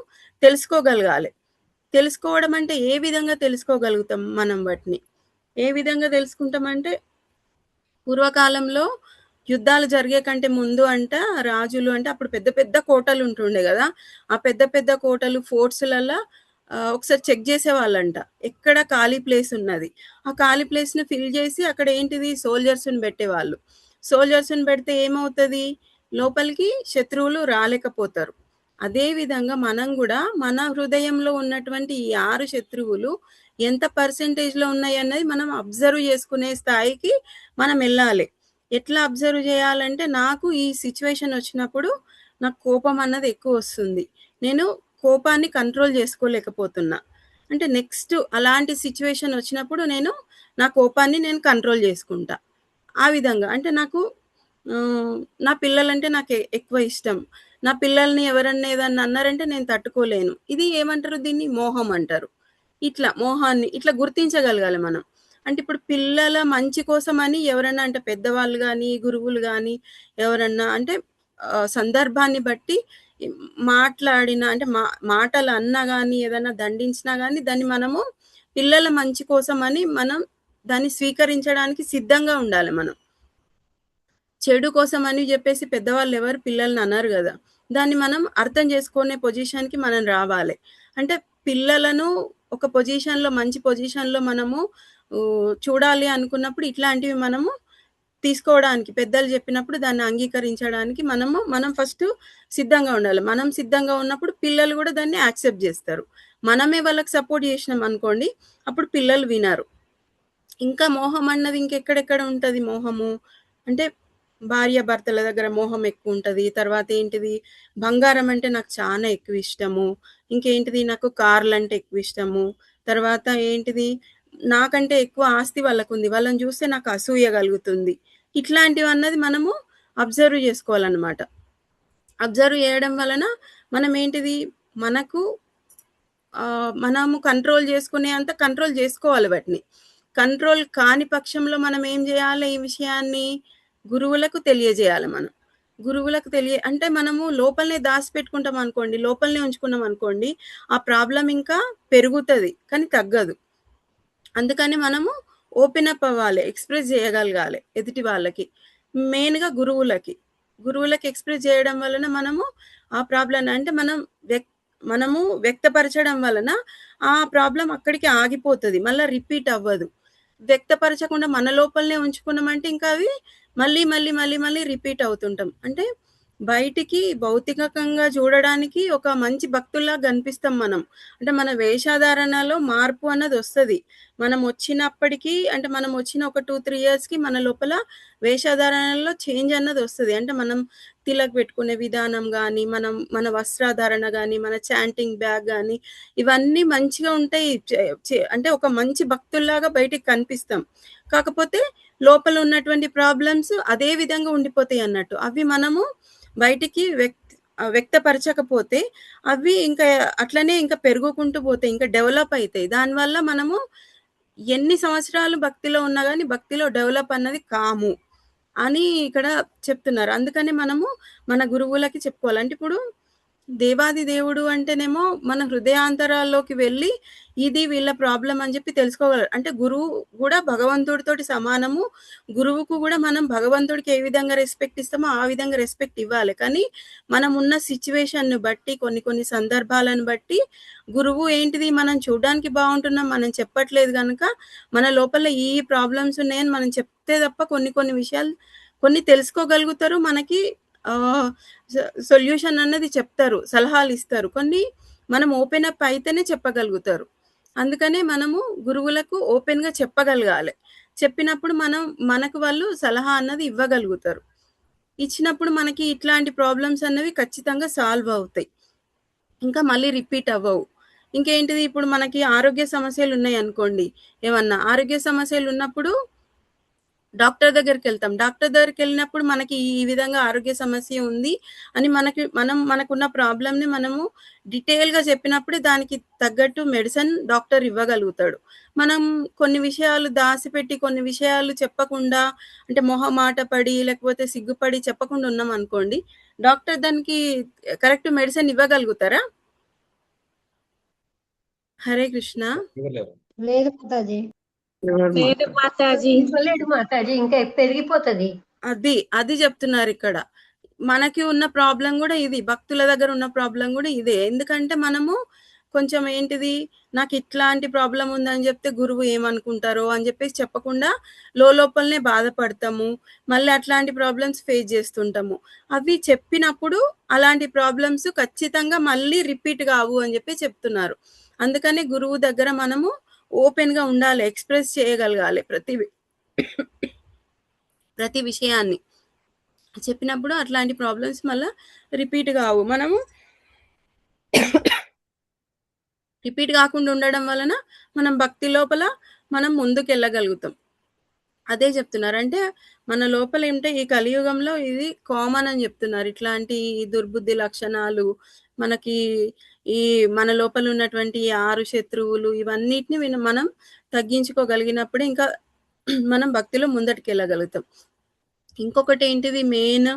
తెలుసుకోగలగాలి. తెలుసుకోవడం అంటే ఏ విధంగా తెలుసుకోగలుగుతాం మనం వాటిని? ఏ విధంగా తెలుసుకుంటామంటే పూర్వకాలంలో యుద్ధాలు జరిగే కంటే ముందు అంట రాజులు అంటే అప్పుడు పెద్ద పెద్ద కోటలు ఉంటుండే కదా. ఆ పెద్ద పెద్ద కోటలు ఫోర్ట్స్లలో ఒకసారి చెక్ చేసేవాళ్ళంట ఎక్కడ ఖాళీ ప్లేస్ ఉన్నది. ఆ ఖాళీ ప్లేస్ని ఫిల్ చేసి అక్కడ ఏంటిది సోల్జర్స్ని పెట్టేవాళ్ళు. సోల్జర్స్ని పెడితే ఏమవుతుంది, లోపలికి శత్రువులు రాలేకపోతారు. అదేవిధంగా మనం కూడా మన హృదయంలో ఉన్నటువంటి ఈ 6 శత్రువులు ఎంత పర్సెంటేజ్లో ఉన్నాయి అన్నది మనం అబ్జర్వ్ చేసుకునే స్థాయికి మనం వెళ్ళాలి. ఎట్లా అబ్జర్వ్ చేయాలంటే నాకు ఈ సిచ్యువేషన్ వచ్చినప్పుడు నాకు కోపం అన్నది ఎక్కువ వస్తుంది, నేను కోపాన్ని కంట్రోల్ చేసుకోలేకపోతున్నా అంటే నెక్స్ట్ అలాంటి సిచ్యువేషన్ వచ్చినప్పుడు నేను నా కోపాన్ని నేను కంట్రోల్ చేసుకుంటా. ఆ విధంగా అంటే నాకు నా పిల్లలంటే నాకు ఎక్కువ ఇష్టం. నా పిల్లల్ని ఎవరన్నా ఏదన్నా అన్నారంటే నేను తట్టుకోలేను. ఇది ఏమంటారు, దీన్ని మోహం అంటారు. ఇట్లా మోహాన్ని ఇట్లా గుర్తించగలగాలి మనం. అంటే ఇప్పుడు పిల్లల మంచి కోసం అని ఎవరన్నా అంటే పెద్దవాళ్ళు కానీ గురువులు కానీ ఎవరన్నా అంటే సందర్భాన్ని బట్టి మాట్లాడిన అంటే మాటలు అన్నా కానీ ఏదన్నా దండించినా కానీ దాన్ని మనము పిల్లల మంచి కోసం అని మనం దాన్ని స్వీకరించడానికి సిద్ధంగా ఉండాలి. మనం చెడు కోసం అని చెప్పేసి పెద్దవాళ్ళు ఎవరు పిల్లల్ని అన్నారు కదా, దాన్ని మనం అర్థం చేసుకునే పొజిషన్కి మనం రావాలి. అంటే పిల్లలను ఒక పొజిషన్లో మంచి పొజిషన్లో మనము చూడాలి అనుకున్నప్పుడు ఇట్లాంటివి మనము తీసుకోవడానికి పెద్దలు చెప్పినప్పుడు దాన్ని అంగీకరించడానికి మనం ఫస్ట్ సిద్ధంగా ఉండాలి. మనం సిద్ధంగా ఉన్నప్పుడు పిల్లలు కూడా దాన్ని యాక్సెప్ట్ చేస్తారు. మనమే వాళ్ళకి సపోర్ట్ చేసినాం అనుకోండి, అప్పుడు పిల్లలు వినరు. ఇంకా మోహం అన్నది ఇంకెక్కడెక్కడ ఉంటుంది మోహము అంటే భార్య భర్తల దగ్గర మోహం ఎక్కువ ఉంటుంది. తర్వాత ఏంటిది, బంగారం అంటే నాకు చాలా ఎక్కువ ఇష్టము. ఇంకేంటిది, నాకు కార్లు అంటే ఎక్కువ ఇష్టము. తర్వాత ఏంటిది, నాకంటే ఎక్కువ ఆస్తి వాళ్ళకు ఉంది, వాళ్ళని చూస్తే నాకు అసూయ కలుగుతుంది. ఇట్లాంటివి అన్నది మనము అబ్జర్వ్ చేసుకోవాలన్నమాట. అబ్జర్వ్ చేయడం వలన మనం ఏంటిది, మనము కంట్రోల్ చేసుకునే అంత కంట్రోల్ చేసుకోవాలి. వాటిని కంట్రోల్ కాని పక్షంలో మనం ఏం చేయాలి, ఈ విషయాన్ని గురువులకు తెలియజేయాలి. మనం గురువులకు అంటే మనము లోపలనే దాచిపెట్టుకుంటాం అనుకోండి, లోపలనే ఉంచుకున్నాం అనుకోండి, ఆ ప్రాబ్లం ఇంకా పెరుగుతుంది కానీ తగ్గదు. అందుకని మనము ఓపెన్ అప్ అవ్వాలి, ఎక్స్ప్రెస్ చేయగలగాలి ఎదుటి వాళ్ళకి, మెయిన్గా గురువులకి ఎక్స్ప్రెస్ చేయడం వలన మనము ఆ ప్రాబ్లం అంటే మనము వ్యక్తపరచడం వలన ఆ ప్రాబ్లం అక్కడికి ఆగిపోతుంది, మళ్ళీ రిపీట్ అవ్వదు. వ్యక్తపరచకుండా మన లోపలనే ఉంచుకున్నామంటే ఇంకా అవి మళ్ళీ మళ్ళీ మళ్ళీ మళ్ళీ రిపీట్ అవుతుంటాం. అంటే బయటికి భౌతికంగా చూడడానికి ఒక మంచి భక్తుల్లా కనిపిస్తాం మనం. అంటే మన వేషధారణలో మార్పు అన్నది వస్తుంది. మనం వచ్చినప్పటికీ అంటే మనం వచ్చిన ఒక 2-3 ఇయర్స్కి మన లోపల వేషధారణలో చేంజ్ అన్నది వస్తుంది. అంటే మనం తిలక్ పెట్టుకునే విధానం కానీ, మన వస్త్రధారణ కానీ, మన చాంటింగ్ బ్యాగ్ కానీ, ఇవన్నీ మంచిగా ఉంటాయి. అంటే ఒక మంచి భక్తుల్లాగా బయటికి కనిపిస్తాం. కాకపోతే లోపల ఉన్నటువంటి ప్రాబ్లమ్స్ అదే విధంగా ఉండిపోతాయి అన్నట్టు. అవి మనము బయటికి వ్యక్తపరచకపోతే అవి ఇంకా అట్లనే ఇంకా పెరుగుకుంటూ పోతాయి, ఇంకా డెవలప్ అవుతాయి. దానివల్ల మనము ఎన్ని సంవత్సరాలు భక్తిలో ఉన్నా కానీ భక్తిలో డెవలప్ అన్నది కాము అని ఇక్కడ చెప్తున్నారు. అందుకని మనము మన గురువులకి చెప్పుకోవాలి. అంటే ఇప్పుడు దేవాది దేవుడు అంటేనేమో మన హృదయాంతరాల్లోకి వెళ్ళి ఇది వీళ్ళ ప్రాబ్లం అని చెప్పి తెలుసుకోగలరు. అంటే గురువు కూడా భగవంతుడితోటి సమానము. గురువుకు కూడా మనం భగవంతుడికి ఏ విధంగా రెస్పెక్ట్ ఇస్తామో ఆ విధంగా రెస్పెక్ట్ ఇవ్వాలి. కానీ మనం ఉన్న సిచ్యువేషన్‌ని బట్టి కొన్ని సందర్భాలను బట్టి గురువు ఏంటిది మనం చూడడానికి బాగుంటున్నాం, మనం చెప్పట్లేదు గనుక మన లోపల ఈ ప్రాబ్లమ్స్ ఉన్నాయని మనం చెప్తే తప్ప కొన్ని విషయాలు కొన్ని తెలుసుకోగలుగుతారు. మనకి సొల్యూషన్ అన్నది చెప్తారు, సలహాలు ఇస్తారు. కొన్ని మనం ఓపెన్ అప్ అయితేనే చెప్పగలుగుతారు. అందుకనే మనము గురువులకు ఓపెన్‌గా చెప్పగలగాలి. చెప్పినప్పుడు మనకు వాళ్ళు సలహా అన్నది ఇవ్వగలుగుతారు. ఇచ్చినప్పుడు మనకి ఇట్లాంటి ప్రాబ్లమ్స్ అన్నవి ఖచ్చితంగా సాల్వ్ అవుతాయి. ఇంకా మళ్ళీ రిపీట్ అవ్వవు. ఇంకేంటిది ఇప్పుడు మనకి ఆరోగ్య సమస్యలు ఉన్నాయనుకోండి, ఏమన్నా ఆరోగ్య సమస్యలు ఉన్నప్పుడు డాక్టర్ దగ్గరికెళ్తాం. డాక్టర్ దగ్గరికెళ్ళినప్పుడు మనకి ఈ విధంగా ఆరోగ్య సమస్య ఉంది అని మనకున్న ప్రాబ్లమ్‌ని మనము డీటెయిల్‌గా చెప్పినప్పుడే దానికి తగ్గట్టు మెడిసిన్ డాక్టర్ ఇవ్వగలుగుతాడు. మనం కొన్ని విషయాలు దాసిపెట్టి, కొన్ని విషయాలు చెప్పకుండా అంటే మొహమాట పడి, లేకపోతే సిగ్గుపడి చెప్పకుండా ఉన్నామనుకోండి, డాక్టర్ దానికి కరెక్ట్ మెడిసిన్ ఇవ్వగలుగుతారా? హరే కృష్ణ. ఇవ్వలేరు. లేదు మాతాజీ. లేదు మాతాజీ. ఇవ్వలేడు మాతాజీ, ఇంకా పెరిగిపోతది. అది చెప్తున్నారిక్కడ. మనకి ఉన్న ప్రాబ్లం గూడా ఇది. భక్తుల దగ్గర ఉన్న ప్రాబ్లం గూడా ఇదే. ఎందుకంటే మనము కొంచెం ఏంటిది, నాకు ఇట్లాంటి ప్రాబ్లం ఉందని చెప్తే గురువు ఏమనుకుంటారో అని చెప్పేసి చెప్పకుండా లోపలనే బాధపడతాము. మళ్ళీ అట్లాంటి ప్రాబ్లమ్స్ ఫేస్ చేస్తుంటాము. అవి చెప్పినప్పుడు అలాంటి ప్రాబ్లమ్స్ ఖచ్చితంగా మళ్ళీ రిపీట్ కావు అని చెప్పి చెప్తున్నారు. అందుకని గురువు దగ్గర మనము ఓపెన్‌గా ఉండాలి. ఎక్స్‌ప్రెస్ చేయగలగాలి ప్రతి విషయాన్ని. చెప్పినప్పుడు అట్లాంటి ప్రాబ్లమ్స్ మళ్ళా రిపీట్ కావు. మనము రిపీట్ కాకుండా ఉండడం వలన మనం భక్తి లోపల మనం ముందుకెళ్ళగలుగుతాం. అదే చెప్తున్నారు. అంటే మన లోపల ఏంటంటే ఈ కలియుగంలో ఇది కామన్ అని చెప్తున్నారు. ఇట్లాంటి దుర్బుద్ధి లక్షణాలు మనకి ఈ మన లోపల ఉన్నటువంటి ఈ 6 శత్రువులు ఇవన్నిటిని మనం తగ్గించుకోగలిగినప్పుడే ఇంకా మనం భక్తిలో ముందటికెళ్ళగలుగుతాం. ఇంకొకటి ఏంటిది మెయిన్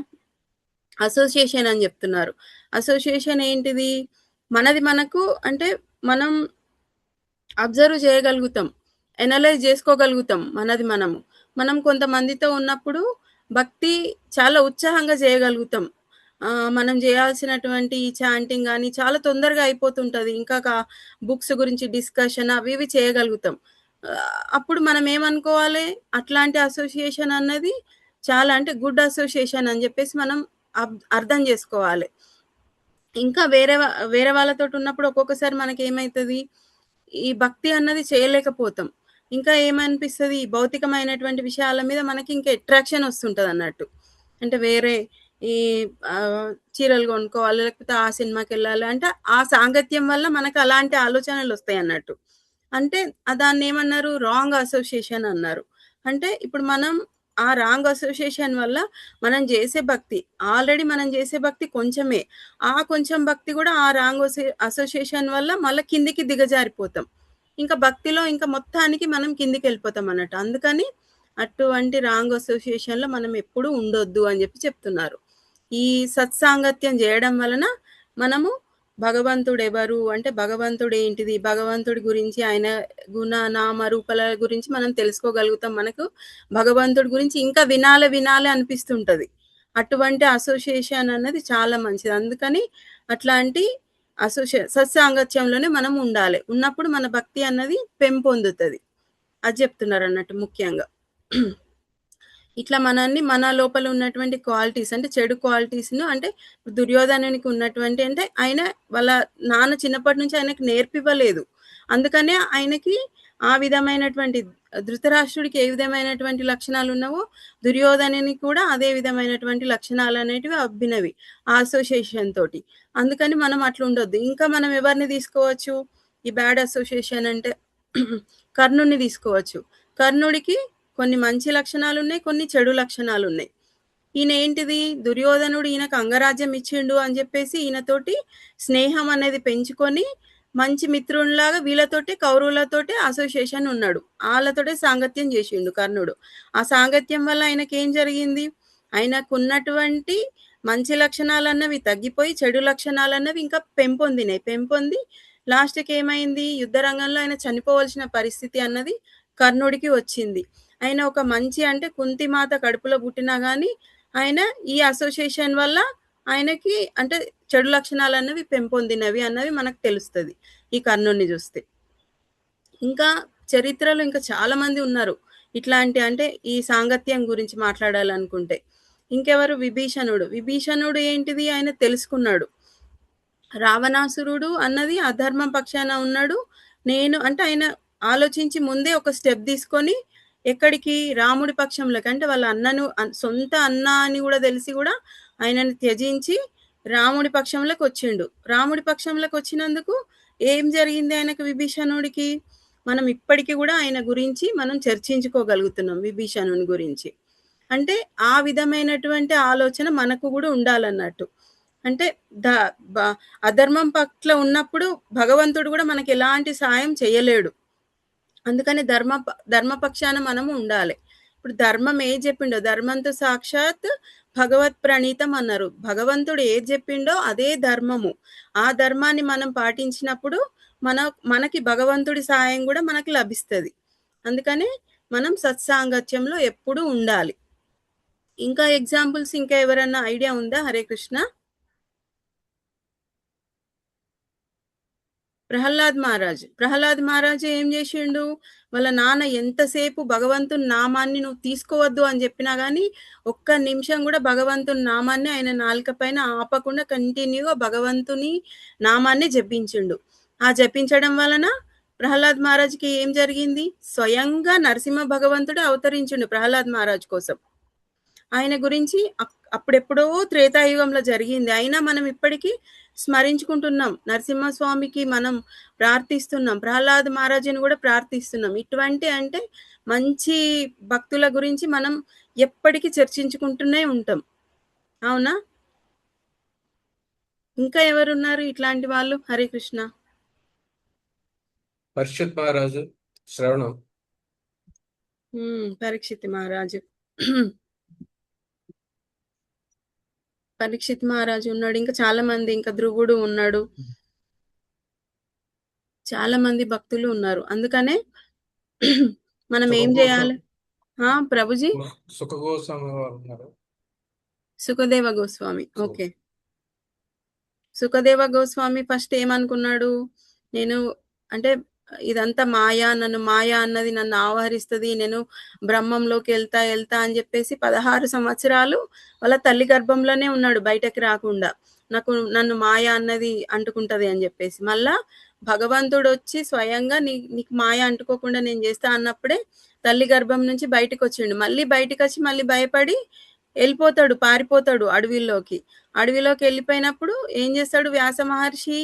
అసోసియేషన్ అని చెప్తున్నారు. అసోసియేషన్ ఏంటిది, మనకు అంటే మనం అబ్జర్వ్ చేయగలుగుతాం, ఎనలైజ్ చేసుకోగలుగుతాం. మనం కొంతమందితో ఉన్నప్పుడు భక్తి చాలా ఉత్సాహంగా చేయగలుగుతాం. మనం చేయాల్సినటువంటి చాంటింగ్ కానీ చాలా తొందరగా అయిపోతుంటది. ఇంకా బుక్స్ గురించి డిస్కషన్ అవి ఇవి చేయగలుగుతాం. అప్పుడు మనం ఏమనుకోవాలి, అట్లాంటి అసోసియేషన్ అన్నది చాలా అంటే గుడ్ అసోసియేషన్ అని చెప్పేసి మనం అర్థం చేసుకోవాలి. ఇంకా వేరే వాళ్ళతోటి ఉన్నప్పుడు ఒక్కొక్కసారి మనకి ఏమైతుంది, ఈ భక్తి అన్నది చేయలేకపోతాం. ఇంకా ఏమనిపిస్తుంది, భౌతికమైనటువంటి విషయాల మీద మనకి ఇంకా అట్రాక్షన్ వస్తుంటది అన్నట్టు. అంటే వేరే ఈ చీరలు కొనుక్కోవాలి, లేకపోతే ఆ సినిమాకి వెళ్ళాలి అంటే ఆ సాంగత్యం వల్ల మనకు అలాంటి ఆలోచనలు వస్తాయి అన్నట్టు. అంటే దాన్ని ఏమన్నారు, రాంగ్ అసోసియేషన్ అన్నారు. అంటే ఇప్పుడు మనం ఆ రాంగ్ అసోసియేషన్ వల్ల మనం చేసే భక్తి ఆల్రెడీ మనం చేసే భక్తి కొంచెమే, ఆ కొంచెం భక్తి కూడా ఆ రాంగ్ అసోసియేషన్ వల్ల మళ్ళీ కిందికి దిగజారిపోతాం. ఇంకా భక్తిలో ఇంకా మొత్తానికి మనం కిందికి వెళ్ళిపోతాం అన్నట్టు. అందుకని అటువంటి రాంగ్ అసోసియేషన్లో మనం ఎప్పుడూ ఉండొద్దు అని చెప్తున్నారు. ఈ సత్సాంగత్యం చేయడం వలన మనము భగవంతుడు ఎవరు అంటే భగవంతుడు ఏంటిది, భగవంతుడి గురించి ఆయన గుణ నామ రూపాల గురించి మనం తెలుసుకోగలుగుతాం. మనకు భగవంతుడి గురించి ఇంకా వినాలి అనిపిస్తుంటది. అటువంటి అసోసియేషన్ అన్నది చాలా మంచిది. అందుకని అట్లాంటి సత్సాంగత్యంలోనే మనం ఉండాలి. ఉన్నప్పుడు మన భక్తి అన్నది పెంపొందుతుంది. అది చెప్తున్నారు అన్నట్టు ముఖ్యంగా. ఇట్లా మన లోపల ఉన్నటువంటి క్వాలిటీస్ అంటే చెడు క్వాలిటీస్ను అంటే దుర్యోధనునికి ఉన్నటువంటి అంటే ఆయన వాళ్ళ నాన్న చిన్నప్పటి నుంచి ఆయనకు నేర్పివ్వలేదు. అందుకనే ఆయనకి ఆ విధమైనటువంటి ధృతరాష్ట్రుడికి ఏ విధమైనటువంటి లక్షణాలు ఉన్నావో దుర్యోధనునికి కూడా అదే విధమైనటువంటి లక్షణాలు అనేటివి అబ్బినవి ఆ అసోసియేషన్ తోటి. అందుకని మనం అట్లా ఉండొద్దు. ఇంకా మనం ఎవరిని తీసుకోవచ్చు ఈ బ్యాడ్ అసోసియేషన్ అంటే కర్ణుడిని తీసుకోవచ్చు. కర్ణుడికి కొన్ని మంచి లక్షణాలు ఉన్నాయి, కొన్ని చెడు లక్షణాలు ఉన్నాయి. ఈయన ఏంటిది, దుర్యోధనుడు ఈయనకు అంగరాజ్యం ఇచ్చిండు అని చెప్పేసి ఈయనతోటి స్నేహం అనేది పెంచుకొని మంచి మిత్రునిలాగా వీళ్ళతోటి కౌరవులతోటి అసోసియేషన్ ఉన్నాడు. వాళ్ళతోటే సాంగత్యం చేసిండు కర్ణుడు. ఆ సాంగత్యం వల్ల ఆయనకి ఏం జరిగింది, ఆయనకు ఉన్నటువంటి మంచి లక్షణాలన్నవి తగ్గిపోయి చెడు లక్షణాలన్నవి ఇంకా పెంపొంది లాస్ట్కి ఏమైంది, యుద్ధ రంగంలో ఆయన చనిపోవలసిన పరిస్థితి అన్నది కర్ణుడికి వచ్చింది. ఆయన ఒక మంచి అంటే కుంతిమాత కడుపులో పుట్టినా కానీ ఆయన ఈ అసోసియేషన్ వల్ల ఆయనకి అంటే చెడు లక్షణాలు అన్నవి పెంపొందినవి అన్నవి మనకు తెలుస్తుంది ఈ కర్ణుడిని చూస్తే. ఇంకా చరిత్రలో ఇంకా చాలా మంది ఉన్నారు ఇట్లాంటి అంటే ఈ సాంగత్యం గురించి మాట్లాడాలనుకుంటే. ఇంకెవరు, విభీషణుడు ఏంటిది, ఆయన తెలుసుకున్నాడు రావణాసురుడు అన్నది అధర్మం పక్షాన ఉన్నాడు, నేను అంటే ఆయన ఆలోచించి ముందే ఒక స్టెప్ తీసుకొని ఎక్కడికి, రాముడి పక్షంలోకి, అంటే వాళ్ళ అన్నను సొంత అన్న అని కూడా తెలిసి కూడా ఆయనను త్యజించి రాముడి పక్షంలోకి వచ్చిండు. రాముడి పక్షంలోకి వచ్చినందుకు ఏం జరిగింది ఆయనకు, విభీషణుడికి? మనం ఇప్పటికీ కూడా ఆయన గురించి మనం చర్చించుకోగలుగుతున్నాం విభీషణుని గురించి. అంటే ఆ విధమైనటువంటి ఆలోచన మనకు కూడా ఉండాలన్నట్టు. అంటే అధర్మం పట్ల ఉన్నప్పుడు భగవంతుడు కూడా మనకి ఎలాంటి సాయం చేయలేడు. అందుకని ధర్మపక్షాన మనము ఉండాలి. ఇప్పుడు ధర్మం ఏది చెప్పిండో, ధర్మంతో సాక్షాత్ భగవత్ ప్రణీతం అన్నారు. భగవంతుడు ఏది చెప్పిండో అదే ధర్మము. ఆ ధర్మాన్ని మనం పాటించినప్పుడు మనకి భగవంతుడి సాయం కూడా మనకి లభిస్తుంది. అందుకని మనం సత్సాంగత్యంలో ఎప్పుడూ ఉండాలి. ఇంకా ఎగ్జాంపుల్స్ ఇంకా ఎవరన్నా ఐడియా ఉందా? హరే కృష్ణ. ప్రహ్లాద్ మహారాజు ఏం చేసిండు, వాళ్ళ నాన్న ఎంతసేపు భగవంతుని నామాన్ని నువ్వు తీసుకోవద్దు అని చెప్పినా కానీ ఒక్క నిమిషం కూడా భగవంతుని నామాన్ని ఆయన నాలుక పైన ఆపకుండా కంటిన్యూగా భగవంతుని నామాన్ని జపించిండు. ఆ జపించడం వలన ప్రహ్లాద్ మహారాజుకి ఏం జరిగింది, స్వయంగా నరసింహ భగవంతుడు అవతరించిండు ప్రహ్లాద్ మహారాజు కోసం. ఆయన గురించి అప్పుడెప్పుడో త్రేతాయుగంలో జరిగింది, అయినా మనం ఇప్పటికీ స్మరించుకుంటున్నాం. నరసింహస్వామికి మనం ప్రార్థిస్తున్నాం, ప్రహ్లాద్ మహారాజుని కూడా ప్రార్థిస్తున్నాం. ఇటువంటి అంటే మంచి భక్తుల గురించి మనం ఎప్పటికీ చర్చించుకుంటూనే ఉంటాం. అవునా? ఇంకా ఎవరున్నారు ఇట్లాంటి వాళ్ళు? హరే కృష్ణ. పరీక్షిత్ మహారాజు, శ్రవణం. పరీక్షిత్ మహారాజు పరీక్షిత్ మహారాజు ఉన్నాడు. ఇంకా చాలా మంది, ఇంకా ధ్రువుడు ఉన్నాడు, చాలా మంది భక్తులు ఉన్నారు. అందుకనే మనం ఏం చేయాలి? ప్రభుజీ, సుఖదేవ గోస్వామి. ఓకే, సుఖదేవ గోస్వామి ఫస్ట్ ఏమనుకున్నాడు, నేను అంటే ఇదంతా మాయా, మాయా అన్నది నన్ను ఆవహరిస్తుంది, నేను బ్రహ్మంలోకి వెళ్తా అని చెప్పేసి 16 సంవత్సరాలు వాళ్ళ తల్లి గర్భంలోనే ఉన్నాడు, బయటకి రాకుండా. నన్ను మాయా అన్నది అంటుకుంటది అని చెప్పేసి. మళ్ళా భగవంతుడు వచ్చి స్వయంగా నీకు మాయ అంటుకోకుండా నేను చేస్తా అన్నప్పుడే తల్లి గర్భం నుంచి బయటకు వచ్చిండు. మళ్ళీ బయటకు వచ్చి మళ్ళీ భయపడి వెళ్ళిపోతాడు, పారిపోతాడు అడవిలోకి వెళ్ళిపోయినప్పుడు ఏం చేస్తాడు, వ్యాస మహర్షి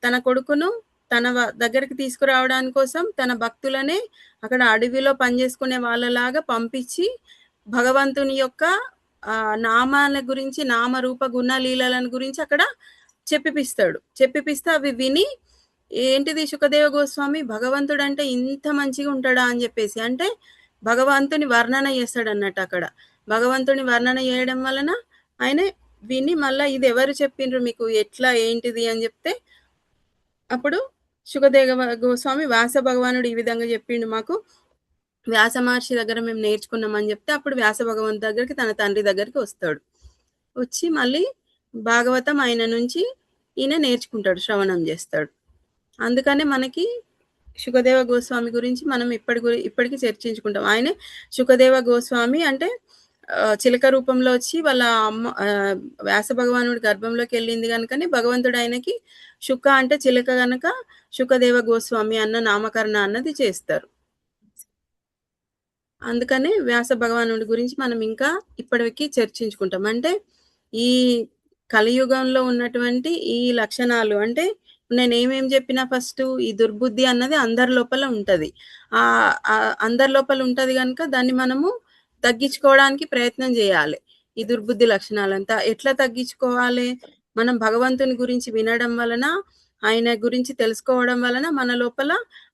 తన కొడుకును తన దగ్గరికి తీసుకురావడానికి కోసం తన భక్తులనే అక్కడ అడవిలో పనిచేసుకునే వాళ్ళలాగా పంపించి భగవంతుని యొక్క నామాల గురించి, నామరూప గుణ లీలలను గురించి అక్కడ చెప్పిపిస్తే అవి విని ఏంటిది, సుఖదేవ గోస్వామి భగవంతుడు అంటే ఇంత మంచిగా ఉంటాడా అని చెప్పేసి, అంటే భగవంతుని వర్ణన చేస్తాడు అన్నట్టు. అక్కడ భగవంతుని వర్ణన చేయడం వలన ఆయన విని మళ్ళా ఇది ఎవరు చెప్పిండ్రు మీకు, ఎట్లా ఏంటిది అని చెప్తే అప్పుడు సుఖదేవ గోస్వామి వ్యాస భగవానుడు ఈ విధంగా చెప్పిండు మాకు, వ్యాస మహర్షి దగ్గర మేము నేర్చుకున్నామని చెప్తే అప్పుడు వ్యాస భగవంతు దగ్గరికి తన తండ్రి దగ్గరికి వస్తాడు. వచ్చి మళ్ళీ భాగవతం ఆయన నుంచి ఈయన నేర్చుకుంటాడు, శ్రవణం చేస్తాడు. అందుకనే మనకి సుఖదేవ గోస్వామి గురించి మనం ఇప్పటికీ చర్చించుకుంటాం. ఆయనే సుఖదేవ గోస్వామి అంటే చిలక రూపంలో వచ్చి వాళ్ళ అమ్మ వ్యాస భగవానుడి గర్భంలోకి వెళ్ళింది కనుకనే భగవంతుడు ఆయనకి శుక అంటే చిలక గనక సుఖదేవ గోస్వామి అన్న నామకరణ అన్నది చేస్తారు. అందుకనే వ్యాస భగవానుడి గురించి మనం ఇంకా ఇప్పటికీ చర్చించుకుంటాం. అంటే ఈ కలియుగంలో ఉన్నటువంటి ఈ లక్షణాలు, అంటే నేను ఏమేం చెప్పినా ఫస్ట్ ఈ దుర్బుద్ధి అన్నది అందరి లోపల ఉంటది. అందరి లోపల ఉంటది కనుక దాన్ని మనము తగ్గించుకోవడానికి ప్రయత్నం చేయాలి. ఈ దుర్బుద్ధి లక్షణాలంతా ఎట్లా తగ్గించుకోవాలి, మనం భగవంతుని గురించి వినడం వలన, ఆయన గురించి తెలుసుకోవడం వలన మన లోపల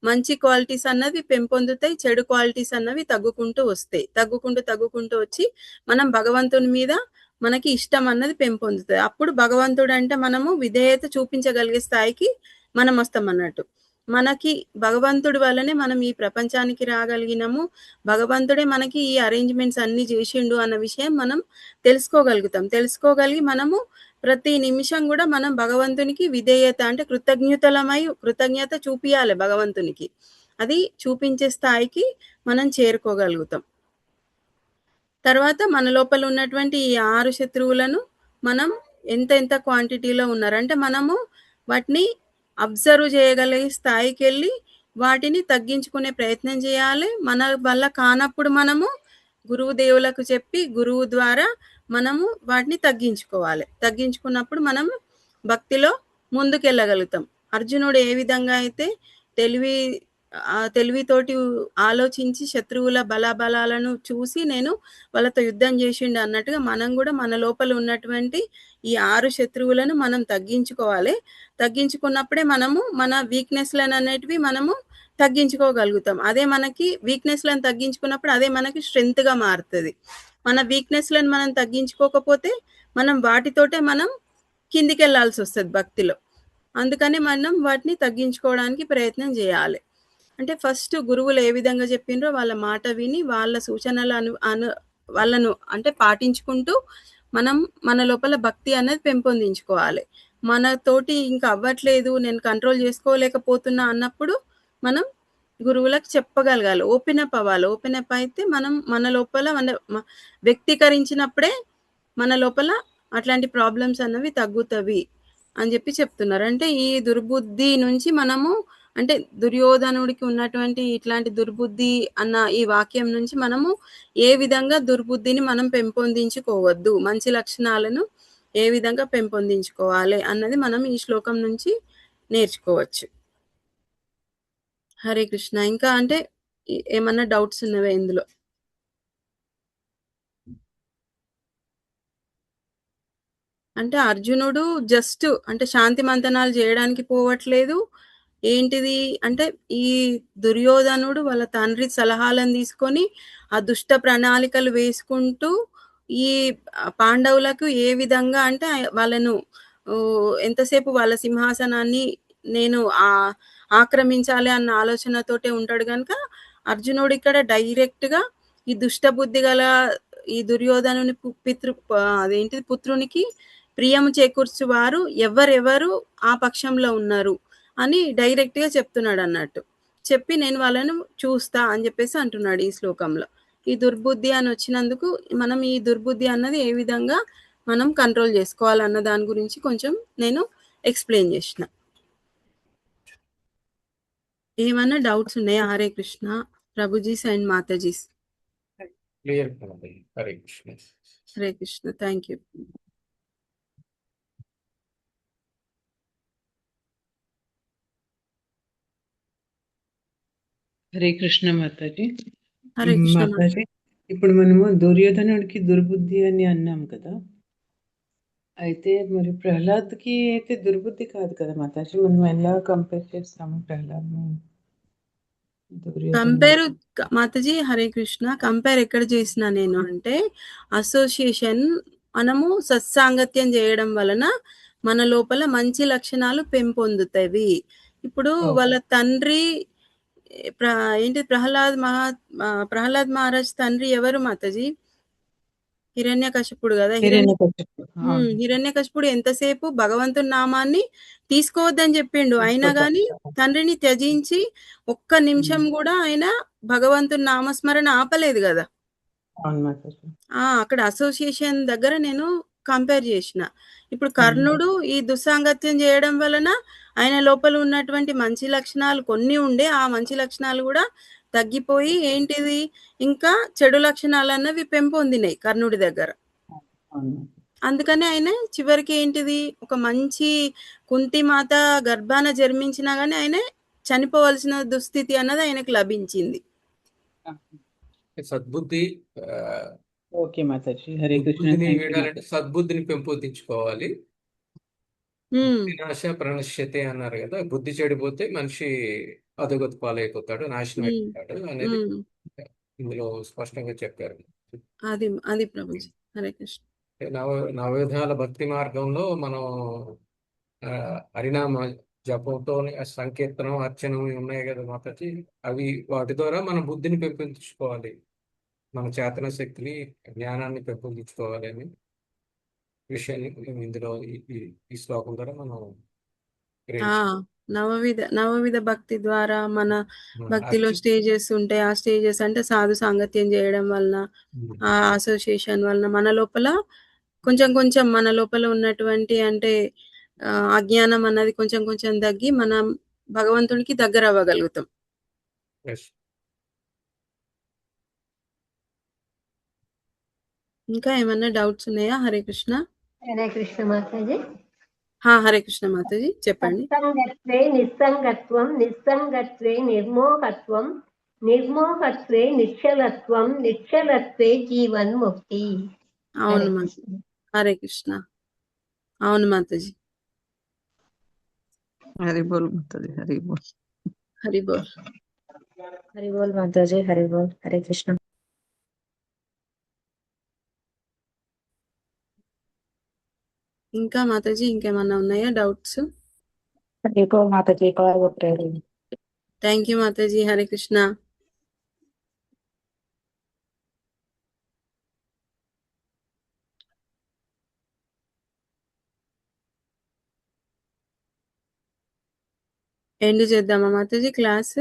మంచి క్వాలిటీస్ అన్నవి పెంపొందుతాయి, చెడు క్వాలిటీస్ అన్నవి తగ్గుకుంటూ వస్తాయి. తగ్గుకుంటూ వచ్చి మనం భగవంతుని మీద మనకి ఇష్టం అన్నది పెంపొందుతుంది. అప్పుడు భగవంతుడు అంటే మనము విధేయత చూపించగలిగే స్థాయికి మనం వస్తాం అన్నట్టు. మనకి భగవంతుడి వల్లనే మనం ఈ ప్రపంచానికి రాగలిగినాము. భగవంతుడే మనకి ఈ అరేంజ్మెంట్స్ అన్ని చేసిండు అన్న విషయం మనం తెలుసుకోగలుగుతాం. తెలుసుకోగలిగి మనము ప్రతి నిమిషం కూడా మనం భగవంతునికి విధేయత అంటే కృతజ్ఞత చూపియాలి భగవంతునికి. అది చూపించే స్థాయికి మనం చేరుకోగలుగుతాం. తర్వాత మన లోపల ఉన్నటువంటి ఈ 6 శత్రువులను మనం ఎంత క్వాంటిటీలో ఉన్నారు అంటే మనము వాటిని అబ్జర్వ్ చేయగలిగే స్థాయికి వెళ్ళి వాటిని తగ్గించుకునే ప్రయత్నం చేయాలి. మన వల్ల కానప్పుడు మనము గురువు దేవులకు చెప్పి గురువు ద్వారా మనము వాటిని తగ్గించుకోవాలి. తగ్గించుకున్నప్పుడు మనం భక్తిలో ముందుకెళ్ళగలుగుతాం. అర్జునుడు ఏ విధంగా అయితే తెలివితోటి ఆలోచించి శత్రువుల బలాబలాలను చూసి నేను వాళ్ళతో యుద్ధం చేసిండు అన్నట్టుగా మనం కూడా మన లోపల ఉన్నటువంటి ఈ 6 శత్రువులను మనం తగ్గించుకోవాలి. తగ్గించుకున్నప్పుడే మనము మన వీక్నెస్లను అనేటివి మనము తగ్గించుకోగలుగుతాం. అదే మనకి వీక్నెస్లను తగ్గించుకున్నప్పుడు అదే మనకి స్ట్రెంగ్త్గా మారుతుంది. మన వీక్నెస్లను మనం తగ్గించుకోకపోతే మనం వాటితోటే మనం కిందికి వెళ్ళాల్సి వస్తుంది భక్తిలో. అందుకని మనం వాటిని తగ్గించుకోవడానికి ప్రయత్నం చేయాలి. అంటే ఫస్ట్ గురువులు ఏ విధంగా చెప్పిండ్రో వాళ్ళ మాట విని వాళ్ళ సూచనలు వాళ్ళను అంటే పాటించుకుంటూ మనం మన లోపల భక్తి అనేది పెంపొందించుకోవాలి. మనతోటి ఇంకా అవ్వట్లేదు, నేను కంట్రోల్ చేసుకోలేకపోతున్నా అన్నప్పుడు మనం గురువులకు చెప్పగలగాలి. ఓపెన్ అప్ అవ్వాలి. ఓపెన్ అప్ అయితే మనం మన లోపల వ్యక్తీకరించినప్పుడే మన లోపల అట్లాంటి ప్రాబ్లమ్స్ అన్నవి తగ్గుతవి అని చెప్పి చెప్తున్నారు. అంటే ఈ దుర్బుద్ధి నుంచి మనము అంటే దుర్యోధనుడికి ఉన్నటువంటి ఇట్లాంటి దుర్బుద్ధి అన్న ఈ వాక్యం నుంచి మనము ఏ విధంగా దుర్బుద్ధిని మనం పెంపొందించుకోవద్దు, మంచి లక్షణాలను ఏ విధంగా పెంపొందించుకోవాలి అన్నది మనం ఈ శ్లోకం నుంచి నేర్చుకోవచ్చు. హరే కృష్ణ. ఇంకా అంటే ఏమన్నా డౌట్స్ ఉన్నవే ఇందులో? అంటే అర్జునుడు జస్ట్ అంటే శాంతి మంతనాలు చేయడానికి పోవట్లేదు. ఏంటిది అంటే ఈ దుర్యోధనుడు వాళ్ళ తండ్రి సలహాలను తీసుకొని ఆ దుష్ట ప్రణాళికలు వేసుకుంటూ ఈ పాండవులకు ఏ విధంగా అంటే వాళ్ళను ఎంతసేపు వాళ్ళ సింహాసనాన్ని నేను ఆక్రమించాలి అన్న ఆలోచనతోటే ఉంటాడు కనుక అర్జునుడు ఇక్కడ డైరెక్ట్గా ఈ దుష్ట బుద్ధి గల ఈ దుర్యోధనుని పుత్రునికి ప్రియము చేకూర్చు వారు ఎవరెవరు ఆ పక్షంలో ఉన్నారు అని డైరెక్ట్గా చెప్తున్నాడు అన్నట్టు. చెప్పి నేను వాళ్ళను చూస్తా అని చెప్పేసి అంటున్నాడు ఈ శ్లోకంలో. ఈ దుర్బుద్ధి అని వచ్చినందుకు మనం ఈ దుర్బుద్ధి అన్నది ఏ విధంగా మనం కంట్రోల్ చేసుకోవాలన్న దాని గురించి కొంచెం నేను ఎక్స్ప్లెయిన్ చేసిన. ఏమన్నా డౌట్స్ ఉన్నాయా? Hare Krishna prabhujis and Matajis. Clear. Hare Krishna. Hare Krishna. Thank you. Hare Krishna మాతాజీ. హరే కృష్ణ మాతాజీ, ఇప్పుడు మనము దుర్యోధనుడికి దుర్బుద్ధి అని అన్నాం కదా, అయితే మరి ప్రహ్లాద్కి అయితే దుర్బుద్ధి కాదు కదా మాతాజీ, మనం ఎలా కంపేర్ చేస్తాము ప్రహ్లాద్ని కంపేర్? మాతాజీ హరే కృష్ణ. కంపేర్ ఎక్కడ చేసిన నేను అంటే అసోసియేషన్, మనము సత్సాంగత్యం చేయడం వలన మన లోపల మంచి లక్షణాలు పెంపొందుతాయి. ఇప్పుడు వాళ్ళ తండ్రి ఏంటి ప్రహ్లాద్ మహారాజ్ తండ్రి ఎవరు మాతాజీ? హిరణ్యకశిపుడు కదా. హిరణ్యకశిపుడు ఎంతసేపు భగవంతుని నామాన్ని తీసుకోవద్దని చెప్పిండు, అయినా గాని తండ్రిని త్యజించి ఒక్క నిమిషం కూడా ఆయన భగవంతుని నామస్మరణ ఆపలేదు కదా. అక్కడ అసోసియేషన్ దగ్గర నేను కంపేర్ చేసిన. ఇప్పుడు కర్ణుడు ఈ దుస్సాంగత్యం చేయడం వలన ఆయన లోపల ఉన్నటువంటి మంచి లక్షణాలు కొన్ని ఉండే, ఆ మంచి లక్షణాలు కూడా తగ్గిపోయి ఏంటిది ఇంకా చెడు లక్షణాలు అన్నవి పెంపొందినాయి కర్ణుడి దగ్గర. అందుకని ఆయన చివరికి ఏంటిది ఒక మంచి కుంతి మాత గర్భాన జన్మించినా గానీ ఆయన చనిపోవలసిన దుస్థితి అన్నది ఆయనకు లభించింది. సద్బుద్ధి ఓకే మాతాజీ. హరే కృష్ణ. వీడాలంటే సద్బుద్ధిని పెంపొందించుకోవాలి. వినాశ ప్రణశ్యతే అన్నారు కదా, బుద్ధి చెడిపోతే మనిషి అధోగతి పాలైపోతాడు, నాశనం అయిపోతాడు అనేది ఇందులో స్పష్టంగా చెప్పారు. అది ప్రభుజీ. హరే కృష్ణ. నవవిధాల భక్తి మార్గంలో మనం హరినామ జపంతో సంకీర్తనం అర్చనం ఇవి ఉన్నాయి కదా మాతాజీ, అవి వాటి ద్వారా మన బుద్ధిని పెంపొందించుకోవాలి, మన చేతన శక్తిని జ్ఞానాన్ని పెంపొందించుకోవాలి అనే విషయాన్ని ఇందులో ఈ శ్లోకం ద్వారా మనం గ్రహించుకోవాలి. నవవిధ భక్తి ద్వారా మన భక్తిలో స్టేజెస్ ఉంటాయి. ఆ స్టేజెస్ అంటే సాధు సాంగత్యం చేయడం వలన, ఆ అసోసియేషన్ వలన మన లోపల కొంచెం మన లోపల ఉన్నటువంటి అంటే అజ్ఞానం అన్నది కొంచెం తగ్గి మనం భగవంతునికి దగ్గర అవ్వగలుగుతాం. Yes. ఇంకా ఏమన్నా డౌట్స్ ఉన్నాయా? హరే కృష్ణ. హరే కృష్ణ మాతాజీ. హరే కృష్ణ మాతాజీ, చెప్పండి. సత్సంగత్వే నిస్సంగత్వం, నిస్సంగత్వే నిర్మోహత్వం, నిర్మోహత్వే నిశ్చలత్వం, నిశ్చలత్వే జీవన్ముక్తి. అవును మాతాజీ. హరే కృష్ణ. అవును మాతాజీ. హరి బోల్ మాతాజీ, హరి బోల్. హరి బోల్. హరి బోల్ మాతాజీ, హరి బోల్. హరే కృష్ణ. ఇంకా మాతాజీ ఇంకేమన్నా ఉన్నాయా డౌట్స్? హరి బోల్ మాతాజీ. థ్యాంక్ యూ మాతాజీ. హరే కృష్ణ. ఎండ్ చేద్దామా మాతాజీ క్లాస్?